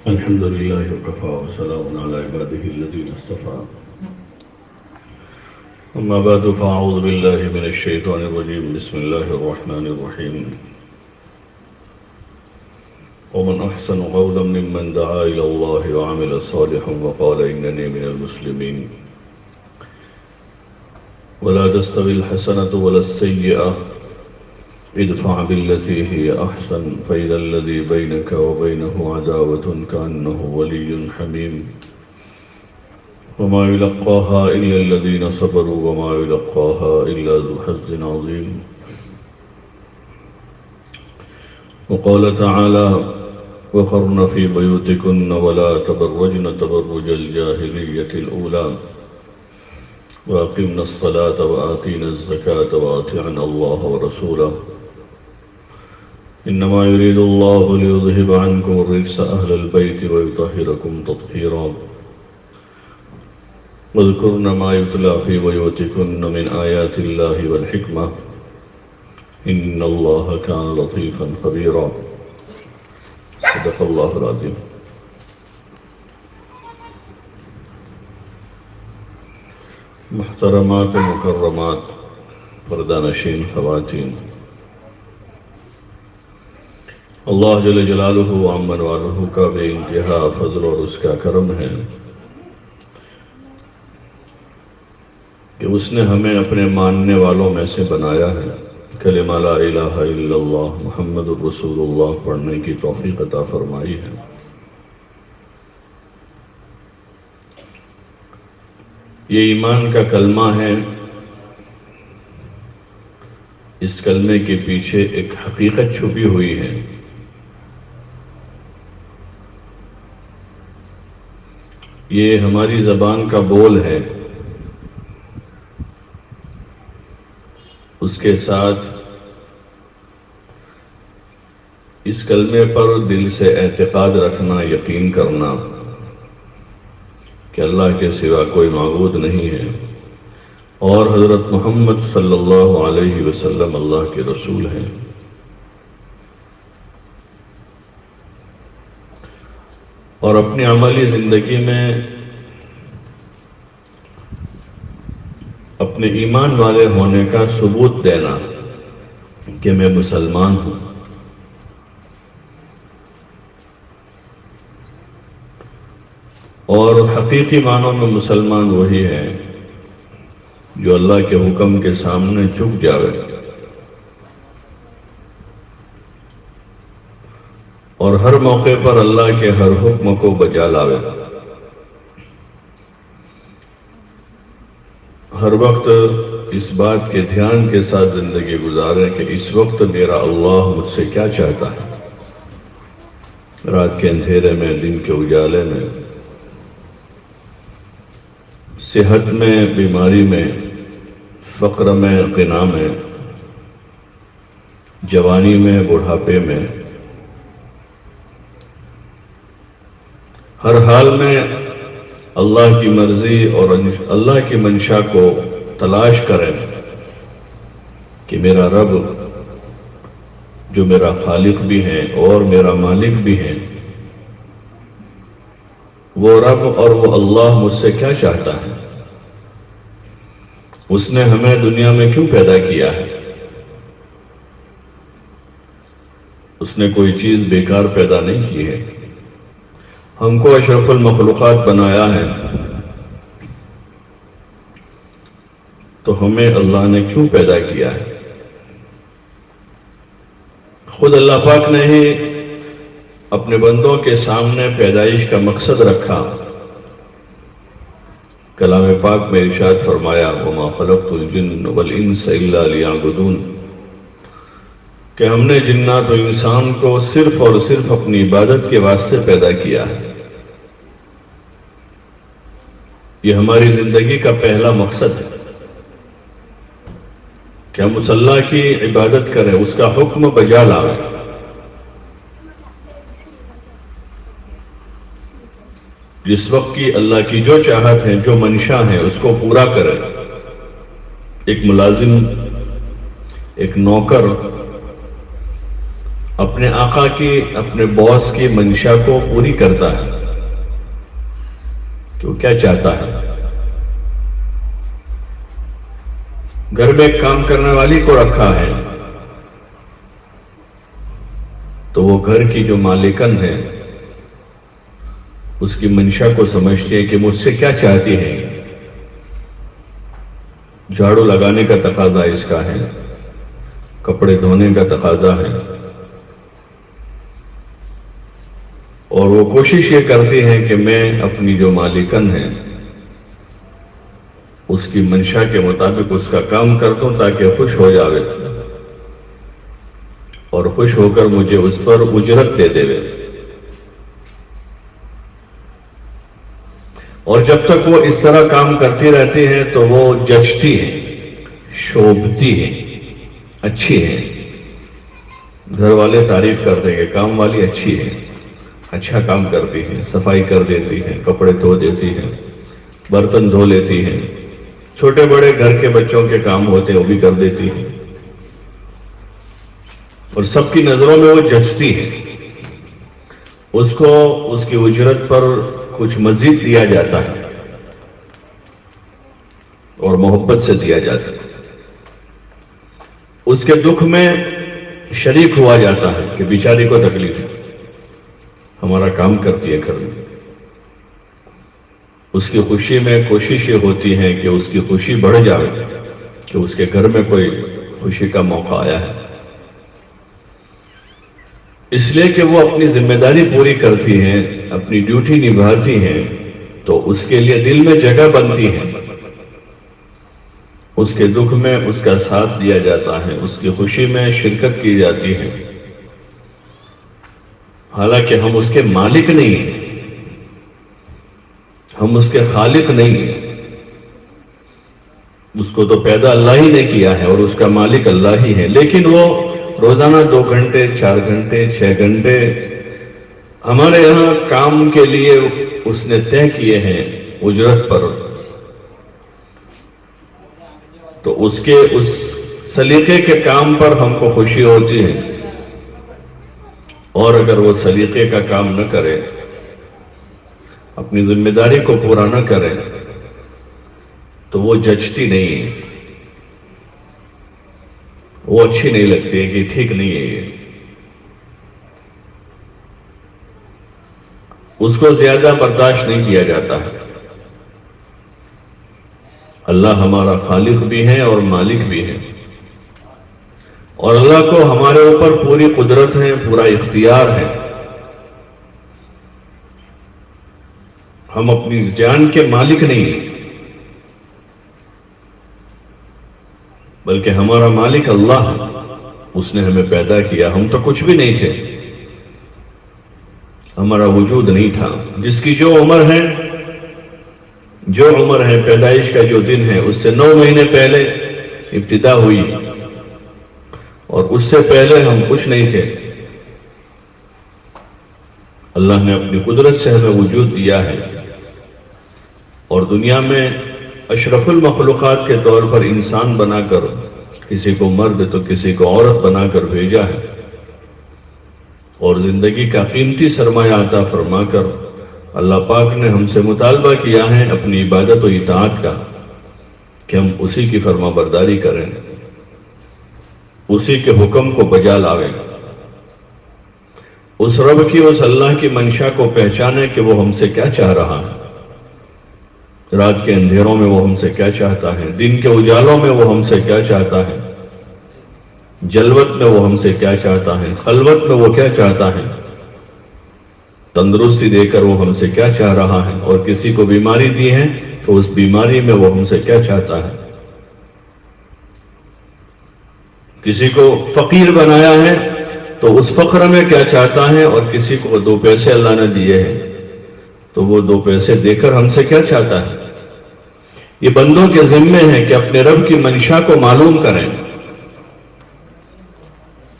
الحمد لله وكفى وسلام على عباده الذين اصطفى. أما بعد فأعوذ بالله من الشيطان الرجيم. بسم الله الرحمن الرحيم. ومن أحسن قولا ممن دعا إلى الله وعمل صالحا وقال إنني من المسلمين. ولا تستوي الحسنة ولا السيئة ادفع بالتي هي أحسن فإذا الذي بينك وبينه عداوة كأنه ولي حميم. وما يلقاها إلا الذين صبروا وما يلقاها إلا ذو حظ عظيم. وقال تعالى وقرن في بيوتكن ولا تبرجن تبرج الجاهلية الأولى وأقمنا الصلاة وآتينا الزكاة وأطعنا الله ورسوله إنما يريد الله ليذهب عنكم الرجس أهل البيت ويطهركم تطهيرا. واذكرن ما يتلى في بيوتكن من آيات الله والحكمة إن الله كان لطيفا خبيرا. صدق الله العظيم. محترمات و مکرمات، پردہ نشین خواتین، اللہ جل جلالہ و عمن والہ کا بے انتہا فضل اور اس کا کرم ہے کہ اس نے ہمیں اپنے ماننے والوں میں سے بنایا ہے. کلمہ لا الہ الا اللہ محمد الرسول اللہ پڑھنے کی توفیق عطا فرمائی ہے. یہ ایمان کا کلمہ ہے. اس کلمے کے پیچھے ایک حقیقت چھپی ہوئی ہے. یہ ہماری زبان کا بول ہے. اس کے ساتھ اس کلمے پر دل سے اعتقاد رکھنا، یقین کرنا کہ اللہ کے سوا کوئی معبود نہیں ہے اور حضرت محمد صلی اللہ علیہ وسلم اللہ کے رسول ہیں. اور اپنی عملی زندگی میں اپنے ایمان والے ہونے کا ثبوت دینا کہ میں مسلمان ہوں. اور حقیقی معنوں میں مسلمان وہی ہے جو اللہ کے حکم کے سامنے جھک جاوے اور ہر موقع پر اللہ کے ہر حکم کو بجا لاوے. ہر وقت اس بات کے دھیان کے ساتھ زندگی گزاریں کہ اس وقت میرا اللہ مجھ سے کیا چاہتا ہے. رات کے اندھیرے میں، دن کے اجالے میں، صحت میں، بیماری میں، فقر میں، غنا میں، جوانی میں، بڑھاپے میں، ہر حال میں اللہ کی مرضی اور اللہ کی منشا کو تلاش کریں کہ میرا رب جو میرا خالق بھی ہے اور میرا مالک بھی ہے، وہ رب اور وہ اللہ مجھ سے کیا چاہتا ہے. اس نے ہمیں دنیا میں کیوں پیدا کیا ہے. اس نے کوئی چیز بیکار پیدا نہیں کی ہے. ہم کو اشرف المخلوقات بنایا ہے تو ہمیں اللہ نے کیوں پیدا کیا ہے. خود اللہ پاک نے ہی اپنے بندوں کے سامنے پیدائش کا مقصد رکھا. کلام پاک میں ارشاد فرمایا وَمَا خَلَقْتُ الْجِنَّ وَالْإِنسَ إِلَّا لِيَعْبُدُونَ کہ ہم نے جنات و انسان کو صرف اور صرف اپنی عبادت کے واسطے پیدا کیا ہے. یہ ہماری زندگی کا پہلا مقصد ہے کہ ہم اس اللہ کی عبادت کریں، اس کا حکم بجا لائیں. جس وقت کی اللہ کی جو چاہت ہے، جو منشا ہے، اس کو پورا کریں. ایک ملازم، ایک نوکر اپنے آقا کی، اپنے باس کی منشا کو پوری کرتا ہے کہ وہ کیا چاہتا ہے. گھر میں ایک کام کرنے والی کو رکھا ہے تو وہ گھر کی جو مالکن ہے اس کی منشا کو سمجھتے ہیں کہ مجھ سے کیا چاہتی ہے. جھاڑو لگانے کا تقاضا اس کا ہے، کپڑے دھونے کا تقاضا ہے، اور وہ کوشش یہ کرتی ہیں کہ میں اپنی جو مالکن ہے اس کی منشا کے مطابق اس کا کام کر دوں تاکہ خوش ہو جاوے اور خوش ہو کر مجھے اس پر اجرت دے دے. اور جب تک وہ اس طرح کام کرتی رہتی ہیں تو وہ جچتی ہیں، شوبھتی ہیں، اچھی ہیں. گھر والے تعریف کرتے ہیں کہ کام والی اچھی ہے، اچھا کام کرتی ہیں، صفائی کر دیتی ہیں، کپڑے دھو دیتی ہیں، برتن دھو لیتی ہیں، چھوٹے بڑے گھر کے بچوں کے کام ہوتے ہیں وہ بھی کر دیتی ہیں، اور سب کی نظروں میں وہ جچتی ہے. اس کو اس کی اجرت پر کچھ مزید دیا جاتا ہے اور محبت سے دیا جاتا ہے. اس کے دکھ میں شریک ہوا جاتا ہے کہ بیچاری کو تکلیف ہے، ہمارا کام کرتی ہے گھر میں. اس کی خوشی میں کوشش یہ ہوتی ہے کہ اس کی خوشی بڑھ جائے کہ اس کے گھر میں کوئی خوشی کا موقع آیا ہے. اس لیے کہ وہ اپنی ذمہ داری پوری کرتی ہیں، اپنی ڈیوٹی نبھاتی ہیں، تو اس کے لیے دل میں جگہ بنتی ہے. اس کے دکھ میں اس کا ساتھ دیا جاتا ہے، اس کی خوشی میں شرکت کی جاتی ہے. حالانکہ ہم اس کے مالک نہیں ہیں، ہم اس کے خالق نہیں ہیں. اس کو تو پیدا اللہ ہی نے کیا ہے اور اس کا مالک اللہ ہی ہے، لیکن وہ روزانہ 2 گھنٹے 4 گھنٹے 6 گھنٹے ہمارے یہاں کام کے لیے اس نے طے کیے ہیں اجرت پر. تو اس کے اس سلیقے کے کام پر ہم کو خوشی ہوتی ہے، اور اگر وہ سلیقے کا کام نہ کرے، اپنی ذمہ داری کو پورا نہ کرے، تو وہ جچتی نہیں ہے، وہ اچھی نہیں لگتی ہے کہ ٹھیک نہیں ہے یہ. اس کو زیادہ برداشت نہیں کیا جاتا ہے. اللہ ہمارا خالق بھی ہے اور مالک بھی ہے، اور اللہ کو ہمارے اوپر پوری قدرت ہے، پورا اختیار ہے. ہم اپنی جان کے مالک نہیں ہیں، بلکہ ہمارا مالک اللہ ہے. اس نے ہمیں پیدا کیا، ہم تو کچھ بھی نہیں تھے، ہمارا وجود نہیں تھا. جس کی جو عمر ہے پیدائش کا جو دن ہے، اس سے 9 مہینے پہلے ابتدا ہوئی، اور اس سے پہلے ہم کچھ نہیں تھے. اللہ نے اپنی قدرت سے ہمیں وجود دیا ہے، اور دنیا میں اشرف المخلوقات کے طور پر انسان بنا کر، کسی کو مرد تو کسی کو عورت بنا کر بھیجا ہے، اور زندگی کا قیمتی سرمایہ عطا فرما کر اللہ پاک نے ہم سے مطالبہ کیا ہے اپنی عبادت و اطاعت کا، کہ ہم اسی کی فرما برداری کریں، اسی کے حکم کو بجا لاویں، اس رب کی، اس اللہ کی منشا کو پہچانیں کہ وہ ہم سے کیا چاہ رہا ہے. رات کے اندھیروں میں وہ ہم سے کیا چاہتا ہے، دن کے اجالوں میں وہ ہم سے کیا چاہتا ہے، جلوت میں وہ ہم سے کیا چاہتا ہے، خلوت میں وہ کیا چاہتا ہے، تندرستی دے کر وہ ہم سے کیا چاہ رہا ہے، اور کسی کو بیماری دی ہے تو اس بیماری میں وہ ہم سے کیا چاہتا ہے. کسی کو فقیر بنایا ہے تو اس فقر میں کیا چاہتا ہے، اور کسی کو 2 پیسے اللہ نے دیے ہیں تو وہ 2 پیسے دے کر ہم سے کیا چاہتا ہے. یہ بندوں کے ذمے ہے کہ اپنے رب کی منشا کو معلوم کریں،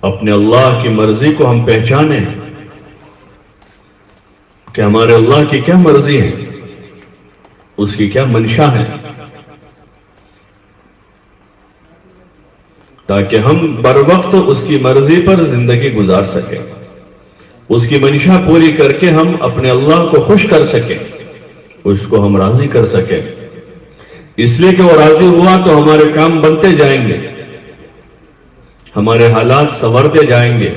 اپنے اللہ کی مرضی کو ہم پہچانیں کہ ہمارے اللہ کی کیا مرضی ہے، اس کی کیا منشا ہے. تاکہ ہم بر وقت اس کی مرضی پر زندگی گزار سکیں، اس کی منشا پوری کر کے ہم اپنے اللہ کو خوش کر سکیں، اس کو ہم راضی کر سکیں۔ اس لیے کہ وہ راضی ہوا تو ہمارے کام بنتے جائیں گے، ہمارے حالات سنورتے جائیں گے،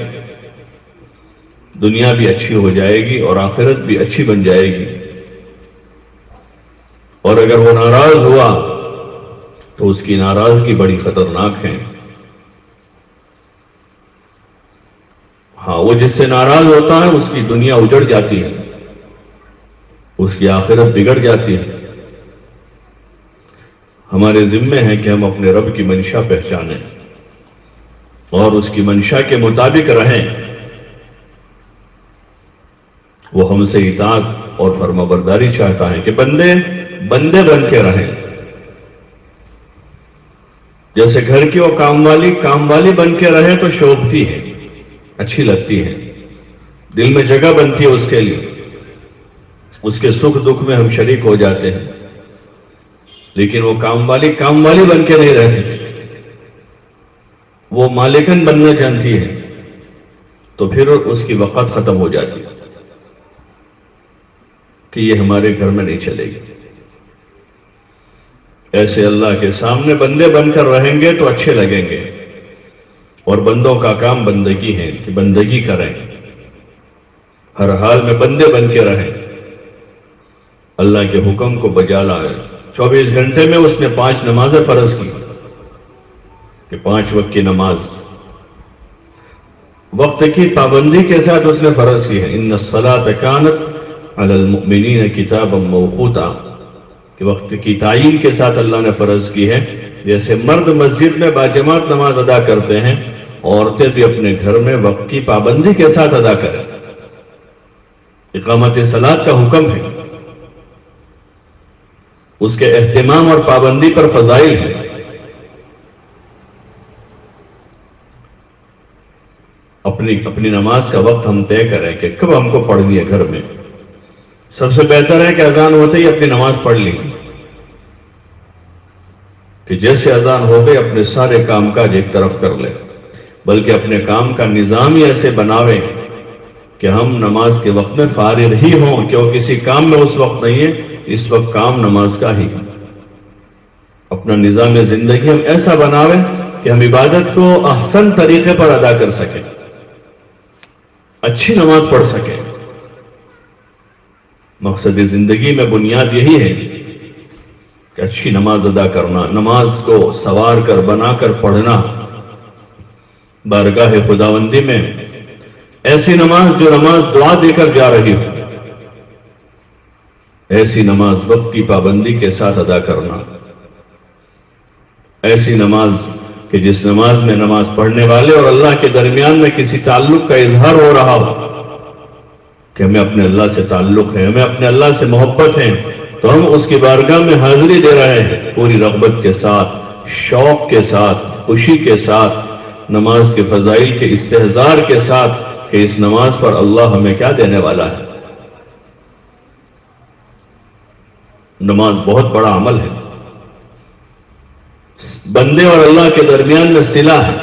دنیا بھی اچھی ہو جائے گی اور آخرت بھی اچھی بن جائے گی۔ اور اگر وہ ناراض ہوا تو اس کی ناراضگی بڑی خطرناک ہے۔ ہاں، وہ جس سے ناراض ہوتا ہے اس کی دنیا اجڑ جاتی ہے، اس کی آخرت بگڑ جاتی ہے۔ ہمارے ذمے ہے کہ ہم اپنے رب کی منشا پہچانیں اور اس کی منشا کے مطابق رہیں۔ وہ ہم سے اطاعت اور فرمانبرداری چاہتا ہے کہ بندے بن کے رہیں۔ جیسے گھر کی وہ کام والی بن کے رہے تو شوبھتی ہے، اچھی لگتی ہے، دل میں جگہ بنتی ہے اس کے لیے، اس کے سکھ دکھ میں ہم شریک ہو جاتے ہیں۔ لیکن وہ کام والی بن کے نہیں رہتی، وہ مالکن بننا چاہتی ہے، تو پھر اس کی وقت ختم ہو جاتی ہے کہ یہ ہمارے گھر میں نہیں چلے گی۔ ایسے اللہ کے سامنے بندے بن کر رہیں گے تو اچھے لگیں گے، اور بندوں کا کام بندگی ہے کہ بندگی کریں، ہر حال میں بندے بن کے رہیں، اللہ کے حکم کو بجا لائیں۔ 24 گھنٹے میں اس نے 5 نمازیں فرض کی کہ 5 وقت کی نماز وقت کی پابندی کے ساتھ اس نے فرض کی ہے۔ ان الصلاۃ کانت علی المؤمنین کتابا موقوتا، کہ وقت کی تعین کے ساتھ اللہ نے فرض کی ہے۔ جیسے مرد مسجد میں باجماعت نماز ادا کرتے ہیں، عورتیں بھی اپنے گھر میں وقت کی پابندی کے ساتھ ادا کریں۔ اقامت صلاۃ کا حکم ہے، اس کے اہتمام اور پابندی پر فضائل ہے۔ اپنی نماز کا وقت ہم طے کریں کہ کب ہم کو پڑھنی ہے گھر میں۔ سب سے بہتر ہے کہ اذان ہوتے ہی اپنی نماز پڑھ لی، کہ جیسے اذان ہو گئے اپنے سارے کام کاج ایک طرف کر لیں، بلکہ اپنے کام کا نظام ہی ایسے بناویں کہ ہم نماز کے وقت میں فارغ ہی ہوں، کہ وہ کسی کام میں اس وقت نہیں ہے، اس وقت کام نماز کا ہی۔ اپنا نظام زندگی ہم ایسا بناویں کہ ہم عبادت کو احسن طریقے پر ادا کر سکیں، اچھی نماز پڑھ سکیں۔ مقصد زندگی میں بنیاد یہی ہے کہ اچھی نماز ادا کرنا، نماز کو سوار کر بنا کر پڑھنا، بارگاہ خداوندی میں ایسی نماز جو نماز دعا دے کر جا رہی ہو، ایسی نماز وقت کی پابندی کے ساتھ ادا کرنا، ایسی نماز کہ جس نماز میں نماز پڑھنے والے اور اللہ کے درمیان میں کسی تعلق کا اظہار ہو رہا ہو، کہ ہمیں اپنے اللہ سے تعلق ہے، ہمیں اپنے اللہ سے محبت ہے، تو ہم اس کی بارگاہ میں حاضری دے رہے ہیں پوری رغبت کے ساتھ، شوق کے ساتھ، خوشی کے ساتھ، نماز کے فضائل کے استحضار کے ساتھ کہ اس نماز پر اللہ ہمیں کیا دینے والا ہے۔ نماز بہت بڑا عمل ہے، بندے اور اللہ کے درمیان میں صلہ ہے۔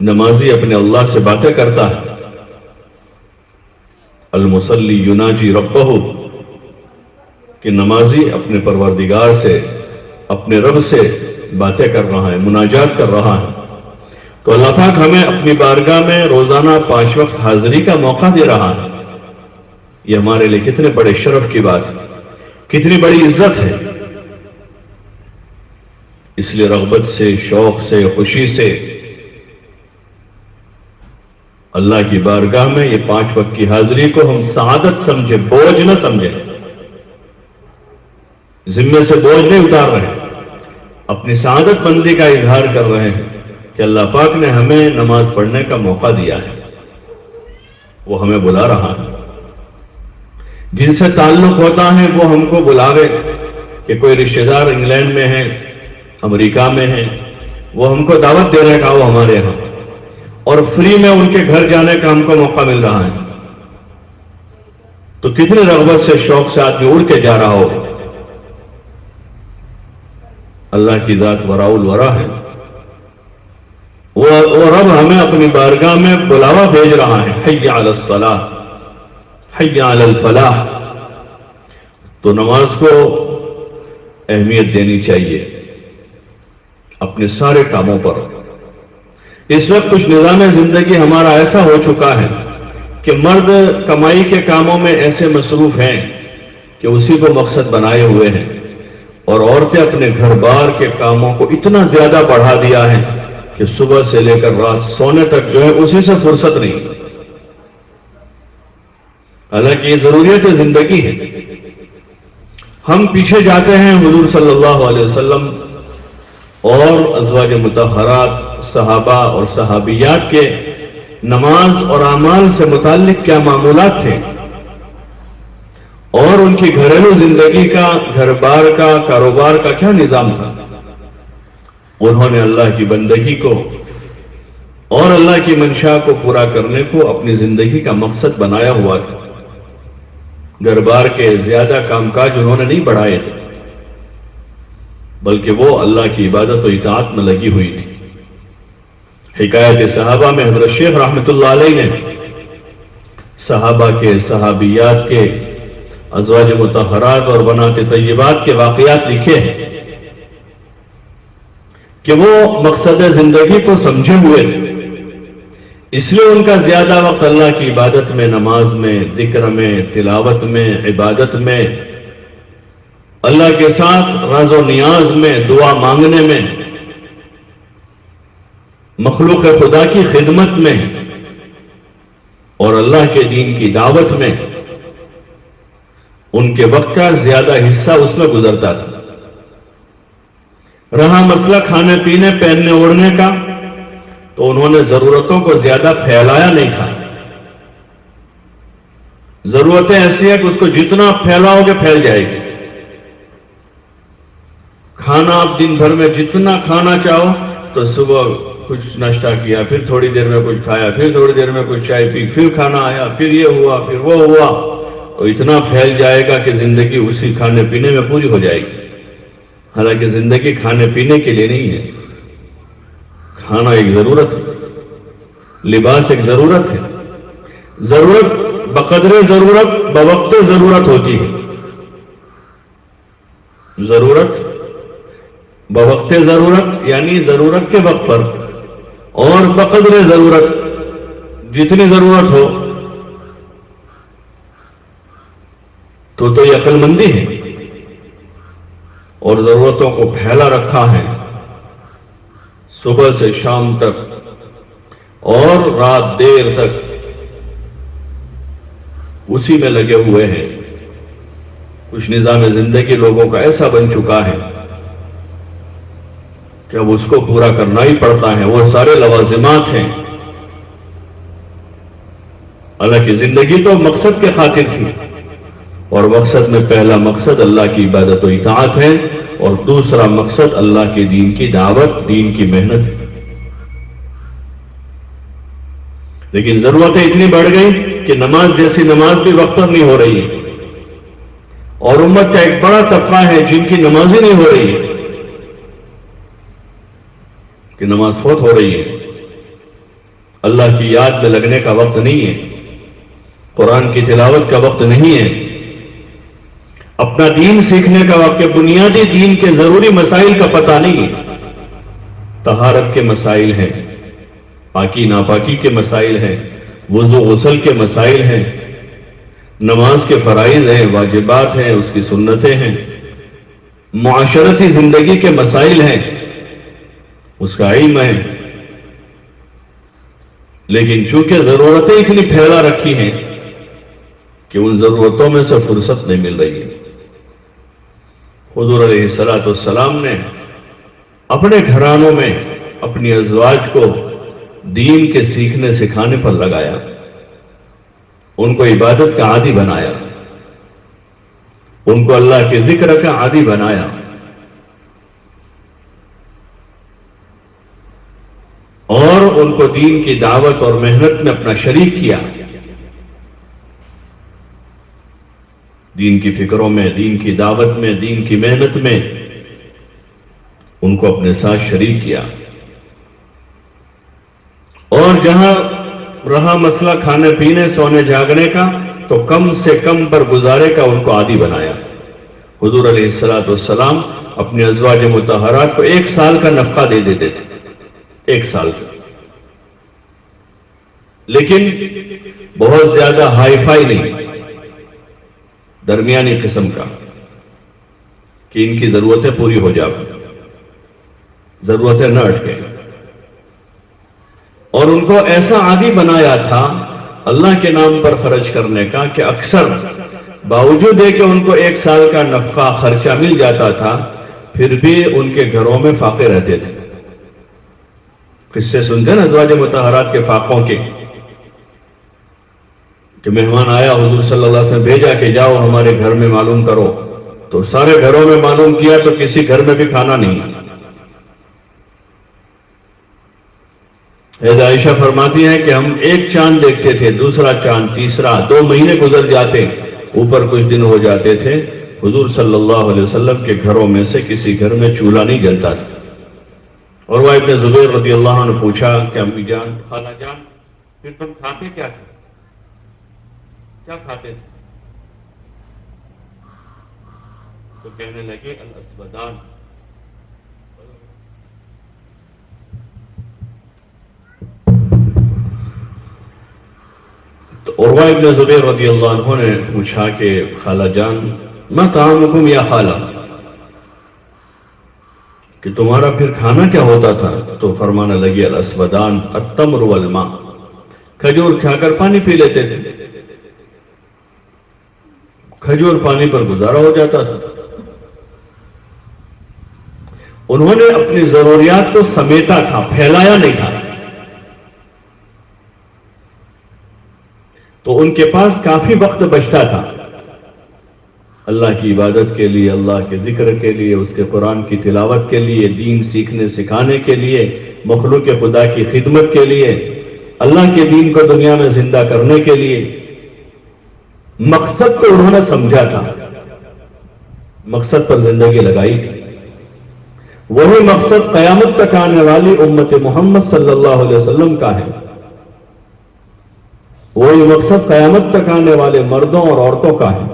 نمازی اپنے اللہ سے باتیں کرتا ہے، المصلی یناجی ربہ، کہ نمازی اپنے پروردگار سے، اپنے رب سے باتیں کر رہا ہے، مناجات کر رہا ہے۔ تو اللہ پاک ہمیں اپنی بارگاہ میں روزانہ 5 وقت حاضری کا موقع دے رہا ہے۔ یہ ہمارے لیے کتنے بڑے شرف کی بات ہے، کتنی بڑی عزت ہے۔ اس لیے رغبت سے، شوق سے، خوشی سے اللہ کی بارگاہ میں یہ 5 وقت کی حاضری کو ہم سعادت سمجھے، بوجھ نہ سمجھے، ذمے سے بوجھ نہیں اتار رہے، اپنی سعادت مندی کا اظہار کر رہے ہیں کہ اللہ پاک نے ہمیں نماز پڑھنے کا موقع دیا ہے، وہ ہمیں بلا رہا ہے۔ جن سے تعلق ہوتا ہے وہ ہم کو بلاوے، کہ کوئی رشتہ دار انگلینڈ میں ہے، امریکہ میں ہے، وہ ہم کو دعوت دے رہے کہ وہ ہمارے ہاں، اور فری میں ان کے گھر جانے کا ہم کو موقع مل رہا ہے، تو کتنی رغبت سے، شوق سے آدمی اڑ کے جا رہا ہو۔ اللہ کی ذات وراء الورا ہے، وہ رب ہمیں اپنی بارگاہ میں بلاوا بھیج رہا ہے، حی علی الصلاۃ، حی علی الفلاح۔ تو نماز کو اہمیت دینی چاہیے اپنے سارے کاموں پر۔ اس وقت کچھ نظام زندگی ہمارا ایسا ہو چکا ہے کہ مرد کمائی کے کاموں میں ایسے مصروف ہیں کہ اسی کو مقصد بنائے ہوئے ہیں، اور عورتیں اپنے گھر بار کے کاموں کو اتنا زیادہ بڑھا دیا ہے کہ صبح سے لے کر رات سونے تک جو ہے اسی سے فرصت نہیں۔ حالانکہ یہ ضروریت زندگی ہے۔ ہم پیچھے جاتے ہیں حضور صلی اللہ علیہ وسلم اور ازواج مطہرات، صحابہ اور صحابیات کے نماز اور اعمال سے متعلق کیا معمولات تھے، اور ان کی گھریلو زندگی کا، گھر بار کا، کاروبار کا کیا نظام تھا۔ انہوں نے اللہ کی بندگی کو اور اللہ کی منشا کو پورا کرنے کو اپنی زندگی کا مقصد بنایا ہوا تھا۔ گھر بار کے زیادہ کام کاج انہوں نے نہیں بڑھائے تھے، بلکہ وہ اللہ کی عبادت و اطاعت میں لگی ہوئی تھی۔ حکایت صحابہ میں حضرت شیخ رحمۃ اللہ علیہ نے صحابہ کے، صحابیات کے، ازواج مطہرات اور بنات طیبات کے واقعات لکھے ہیں کہ وہ مقصد زندگی کو سمجھے ہوئے تھے، اس لیے ان کا زیادہ وقت اللہ کی عبادت میں، نماز میں، ذکر میں، تلاوت میں، عبادت میں، اللہ کے ساتھ راز و نیاز میں، دعا مانگنے میں، مخلوق خدا کی خدمت میں اور اللہ کے دین کی دعوت میں ان کے وقت کا زیادہ حصہ اس میں گزرتا تھا۔ رہا مسئلہ کھانے پینے، پہننے اوڑھنے کا، تو انہوں نے ضرورتوں کو زیادہ پھیلایا نہیں تھا۔ ضرورتیں ایسی ہیں کہ اس کو جتنا پھیلاؤ گے پھیل جائے گی۔ کھانا آپ دن بھر میں جتنا کھانا چاہو، تو صبح کچھ ناشتہ کیا، پھر تھوڑی دیر میں کچھ کھایا، پھر تھوڑی دیر میں کچھ چائے پی، پھر کھانا آیا، پھر یہ ہوا، پھر وہ ہوا، تو اتنا پھیل جائے گا کہ زندگی اسی کھانے پینے میں پوری ہو جائے گی۔ حالانکہ زندگی کھانے پینے کے لیے نہیں ہے، کھانا ایک ضرورت ہے، لباس ایک ضرورت ہے۔ ضرورت بقدر ضرورت بوقت ضرورت ہوتی ہے۔ ضرورت بوقت ضرورت یعنی ضرورت کے وقت پر، اور بقدر ضرورت جتنی ضرورت ہو، تو یہ عقل مندی ہے۔ اور ضرورتوں کو پھیلا رکھا ہے صبح سے شام تک اور رات دیر تک اسی میں لگے ہوئے ہیں۔ کچھ نظام زندگی لوگوں کا ایسا بن چکا ہے کہ اب اس کو پورا کرنا ہی پڑتا ہے، وہ سارے لوازمات ہیں۔ حالانکہ زندگی تو مقصد کے خاطر تھی، اور مقصد میں پہلا مقصد اللہ کی عبادت و اطاعت ہے، اور دوسرا مقصد اللہ کے دین کی دعوت، دین کی محنت ہے۔ لیکن ضرورتیں اتنی بڑھ گئی کہ نماز جیسی نماز بھی وقت پر نہیں ہو رہی ہے، اور امت کا ایک بڑا طبقہ ہے جن کی نماز ہی نہیں ہو رہی ہے، کہ نماز فوت ہو رہی ہے، اللہ کی یاد میں لگنے کا وقت نہیں ہے، قرآن کی تلاوت کا وقت نہیں ہے، اپنا دین سیکھنے کا وقت، بنیادی دین کے ضروری مسائل کا پتہ نہیں ہے۔ طہارت کے مسائل ہیں، پاکی ناپاکی کے مسائل ہیں، وضو غسل کے مسائل ہیں، نماز کے فرائض ہیں، واجبات ہیں، اس کی سنتیں ہیں، معاشرتی زندگی کے مسائل ہیں، اس کا علم ہے۔ لیکن چونکہ ضرورتیں اتنی پھیلا رکھی ہیں کہ ان ضرورتوں میں سے فرصت نہیں مل رہی ہے۔ حضور علیہ الصلوۃ والسلام نے اپنے گھرانوں میں اپنی ازواج کو دین کے سیکھنے سکھانے پر لگایا، ان کو عبادت کا عادی بنایا، ان کو اللہ کے ذکر کا عادی بنایا، اور ان کو دین کی دعوت اور محنت میں اپنا شریک کیا، دین کی فکروں میں، دین کی دعوت میں، دین کی محنت میں، ان کو اپنے ساتھ شریک کیا، اور جہاں رہا مسئلہ کھانے پینے سونے جاگنے کا تو کم سے کم پر گزارے کا ان کو عادی بنایا۔ حضور علیہ السلام اپنی ازواج مطہرات کو 1 سال کا نفقہ دے دیتے تھے، 1 سال کا، لیکن بہت زیادہ ہائی فائی نہیں، درمیانی قسم کا، کہ ان کی ضرورتیں پوری ہو جائیں، ضرورتیں نہ اٹکیں۔ اور ان کو ایسا عادی بنایا تھا اللہ کے نام پر خرچ کرنے کا کہ اکثر باوجود ہے کہ ان کو 1 سال کا نفقہ خرچہ مل جاتا تھا، پھر بھی ان کے گھروں میں فاقے رہتے تھے۔ قصے سنتے ہیں نا ازواج مطہرات کے فاقوں کے، کہ مہمان آیا، حضور صلی اللہ علیہ وسلم بھیجا کہ جاؤ ہمارے گھر میں معلوم کرو، تو سارے گھروں میں معلوم کیا تو کسی گھر میں بھی کھانا نہیں۔ حضرت عائشہ فرماتی ہیں کہ ہم ایک چاند دیکھتے تھے، دوسرا چاند، تیسرا، 2 مہینے گزر جاتے، اوپر کچھ دن ہو جاتے تھے، حضور صلی اللہ علیہ وسلم کے گھروں میں سے کسی گھر میں چولہا نہیں جلتا تھا۔ اور وہ ابن زبیر رضی اللہ عنہ نے پوچھا کہ امی جان، خالہ جان، پھر تم کھاتے کیا تھے؟ کیا کھاتے تھے؟ تو کہنے لگے الاسودان۔ تو عروہ ابن زبیر رضی اللہ عنہ نے پوچھا کہ خالہ جان، ما طعامکم یا خالہ، کہ تمہارا پھر کھانا کیا ہوتا تھا؟ تو فرمانے لگی الاسودان التمر والماء، کھجور کھا کر پانی پی لیتے تھے، کھجور پانی پر گزارا ہو جاتا تھا۔ انہوں نے اپنی ضروریات کو سمیٹا تھا، پھیلایا نہیں تھا، تو ان کے پاس کافی وقت بچتا تھا اللہ کی عبادت کے لیے، اللہ کے ذکر کے لیے، اس کے قرآن کی تلاوت کے لیے، دین سیکھنے سکھانے کے لیے، مخلوق خدا کی خدمت کے لیے، اللہ کے دین کو دنیا میں زندہ کرنے کے لیے۔ مقصد کو انہوں نے سمجھا تھا، مقصد پر زندگی لگائی تھی۔ وہی مقصد قیامت تک آنے والی امت محمد صلی اللہ علیہ وسلم کا ہے، وہی مقصد قیامت تک آنے والے مردوں اور عورتوں کا ہے۔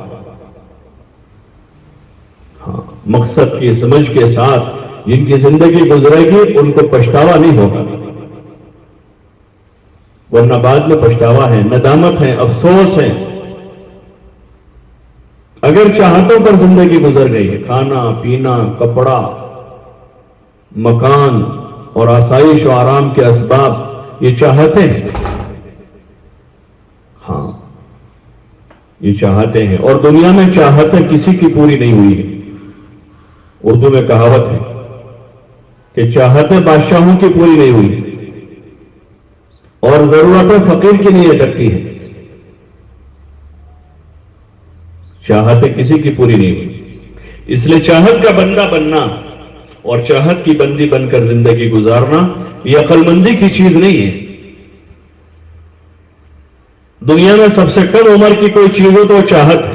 ہاں، مقصد کی سمجھ کے ساتھ جن کی زندگی گزرے گی ان کو پچھتاوا نہیں ہوگا، ورنہ بعد میں پچھتاوا ہے، ندامت ہے، افسوس ہے۔ اگر چاہتوں پر زندگی گزر گئی ہے، کھانا پینا، کپڑا، مکان اور آسائش و آرام کے اسباب، یہ چاہتے ہیں، ہاں یہ چاہتے ہیں، اور دنیا میں چاہتیں کسی کی پوری نہیں ہوئی ہے۔ اردو میں کہاوت ہے کہ چاہتیں بادشاہوں کی پوری نہیں ہوئی اور ضرورتیں فقیر کی نہیں اٹکتی ہیں، چاہتیں کسی کی پوری نہیں ہوئی۔ اس لیے چاہت کا بندہ بننا اور چاہت کی بندی بن کر زندگی گزارنا یہ عقل مندی کی چیز نہیں ہے۔ دنیا میں سب سے کم عمر کی کوئی چیز ہو تو چاہت ہے،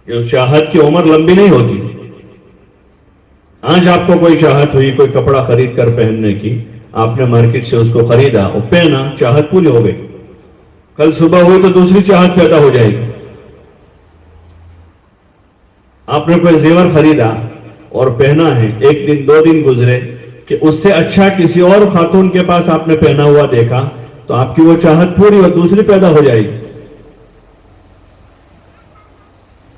کہ چاہت کی عمر لمبی نہیں ہوتی۔ آج آپ کو کوئی چاہت ہوئی کوئی کپڑا خرید کر پہننے کی، آپ نے مارکیٹ سے اس کو خریدا اور پہنا، چاہت پوری ہو گئی، کل صبح ہوئی تو دوسری چاہت پیدا ہو جائے گی۔ آپ نے کوئی زیور خریدا اور پہنا ہے، 1 دن 2 دن گزرے کہ اس سے اچھا کسی اور خاتون کے پاس آپ نے پہنا ہوا دیکھا تو آپ کی وہ چاہت پوری اور دوسری پیدا ہو جائے گی۔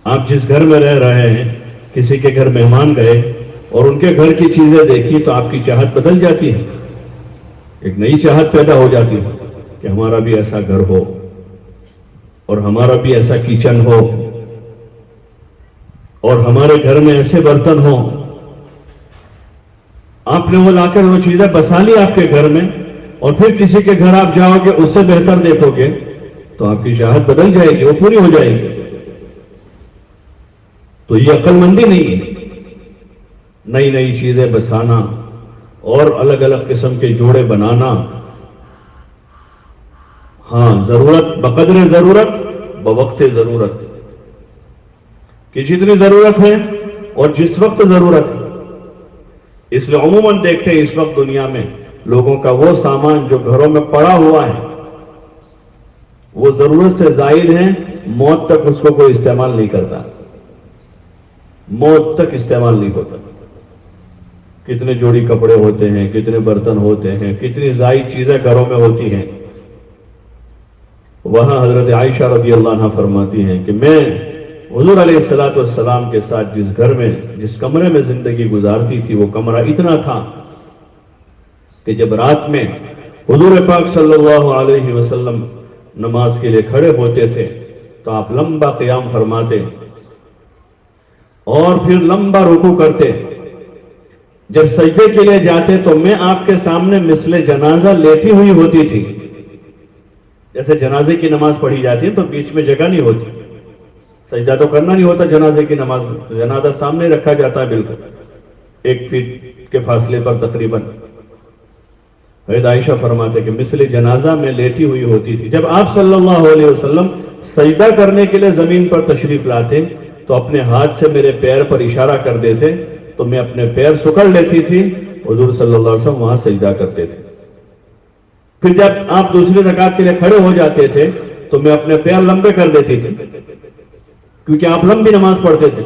آپ جس گھر میں رہ رہے ہیں، کسی کے گھر مہمان گئے اور ان کے گھر کی چیزیں دیکھی تو آپ کی چاہت بدل جاتی ہے، ایک نئی چاہت پیدا ہو جاتی ہے کہ ہمارا بھی ایسا گھر ہو اور ہمارا بھی ایسا کچن ہو اور ہمارے گھر میں ایسے برتن ہوں۔ آپ نے وہ لا کر وہ چیزیں بسا لی آپ کے گھر میں، اور پھر کسی کے گھر آپ جاؤ گے اس سے بہتر دیکھو گے تو آپ کی چاہت بدل جائے گی، وہ پوری ہو جائے گی۔ تو یہ عقل مندی نہیں ہے، نئی نئی چیزیں بسانا اور الگ الگ قسم کے جوڑے بنانا۔ ہاں، ضرورت بقدر ضرورت بوقت ضرورت، کہ جتنی ضرورت ہے اور جس وقت ضرورت ہے. اس لیے عموماً دیکھتے ہیں اس وقت دنیا میں لوگوں کا وہ سامان جو گھروں میں پڑا ہوا ہے وہ ضرورت سے زائد ہے، موت تک اس کو کوئی استعمال نہیں کرتا، موت تک استعمال نہیں ہوتا. کتنے جوڑی کپڑے ہوتے ہیں، کتنے برتن ہوتے ہیں، کتنی زائد چیزیں گھروں میں ہوتی ہیں. وہاں حضرت عائشہ رضی اللہ عنہ فرماتی ہیں کہ میں حضور علیہ الصلوۃ والسلام کے ساتھ جس گھر میں، جس کمرے میں زندگی گزارتی تھی، وہ کمرہ اتنا تھا کہ جب رات میں حضور پاک صلی اللہ علیہ وسلم نماز کے لیے کھڑے ہوتے تھے تو آپ لمبا قیام فرماتے اور پھر لمبا رکوع کرتے. جب سجدے کے لیے جاتے تو میں آپ کے سامنے مثل جنازہ لیٹی ہوئی ہوتی تھی. جیسے جنازے کی نماز پڑھی جاتی ہے تو بیچ میں جگہ نہیں ہوتی، سجدہ تو کرنا نہیں ہوتا جنازے کی نماز میں، جنازہ سامنے رکھا جاتا ہے بالکل 1 فٹ کے فاصلے پر تقریباً. حضرت عائشہ فرماتے کہ مثل جنازہ میں لیٹی ہوئی ہوتی تھی. جب آپ صلی اللہ علیہ وسلم سجدہ کرنے کے لیے زمین پر تشریف لاتے تو اپنے ہاتھ سے میرے پیر پر اشارہ کر دیتے تو میں اپنے پیر سکڑ لیتی تھی، حضور صلی اللہ علیہ وسلم وہاں سجدہ کرتے تھے. پھر جب آپ دوسری رکعت کے لیے کھڑے ہو جاتے تھے تو میں اپنے پیر لمبے کر دیتی تھی، کیونکہ آپ لمبی نماز پڑھتے تھے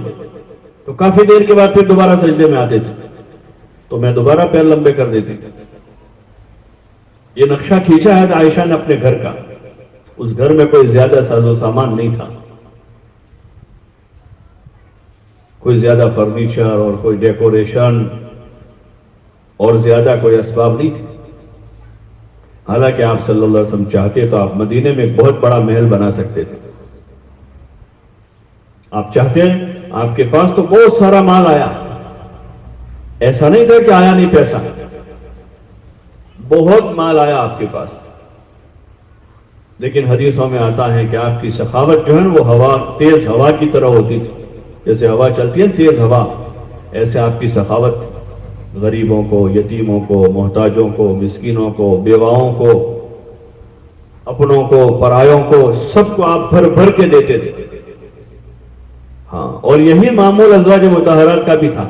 تو کافی دیر کے بعد پھر دوبارہ سجدے میں آتے تھے تو میں دوبارہ پیر لمبے کر دیتی تھی. یہ نقشہ کھینچا ہے عائشہ نے اپنے گھر کا. اس گھر میں کوئی زیادہ ساز و سامان نہیں تھا، کوئی زیادہ فرنیچر اور کوئی ڈیکوریشن اور زیادہ کوئی اسباب نہیں تھی. حالانکہ آپ صلی اللہ علیہ وسلم چاہتے تو آپ مدینے میں ایک بہت بڑا محل بنا سکتے تھے. آپ چاہتے ہیں، آپ کے پاس تو بہت سارا مال آیا، ایسا نہیں تھا کہ آیا نہیں پیسہ، بہت مال آیا آپ کے پاس. لیکن حدیثوں میں آتا ہے کہ آپ کی سخاوت جو ہے وہ ہوا، تیز ہوا کی طرح ہوتی تھی. جیسے ہوا چلتی ہے تیز ہوا، ایسے آپ کی سخاوت غریبوں کو، یتیموں کو، محتاجوں کو، مسکینوں کو، بیواؤں کو، اپنوں کو، پرایوں کو، سب کو آپ بھر بھر کے دیتے تھے. ہاں، اور یہی معمول ازواج مطہرات کا بھی تھا.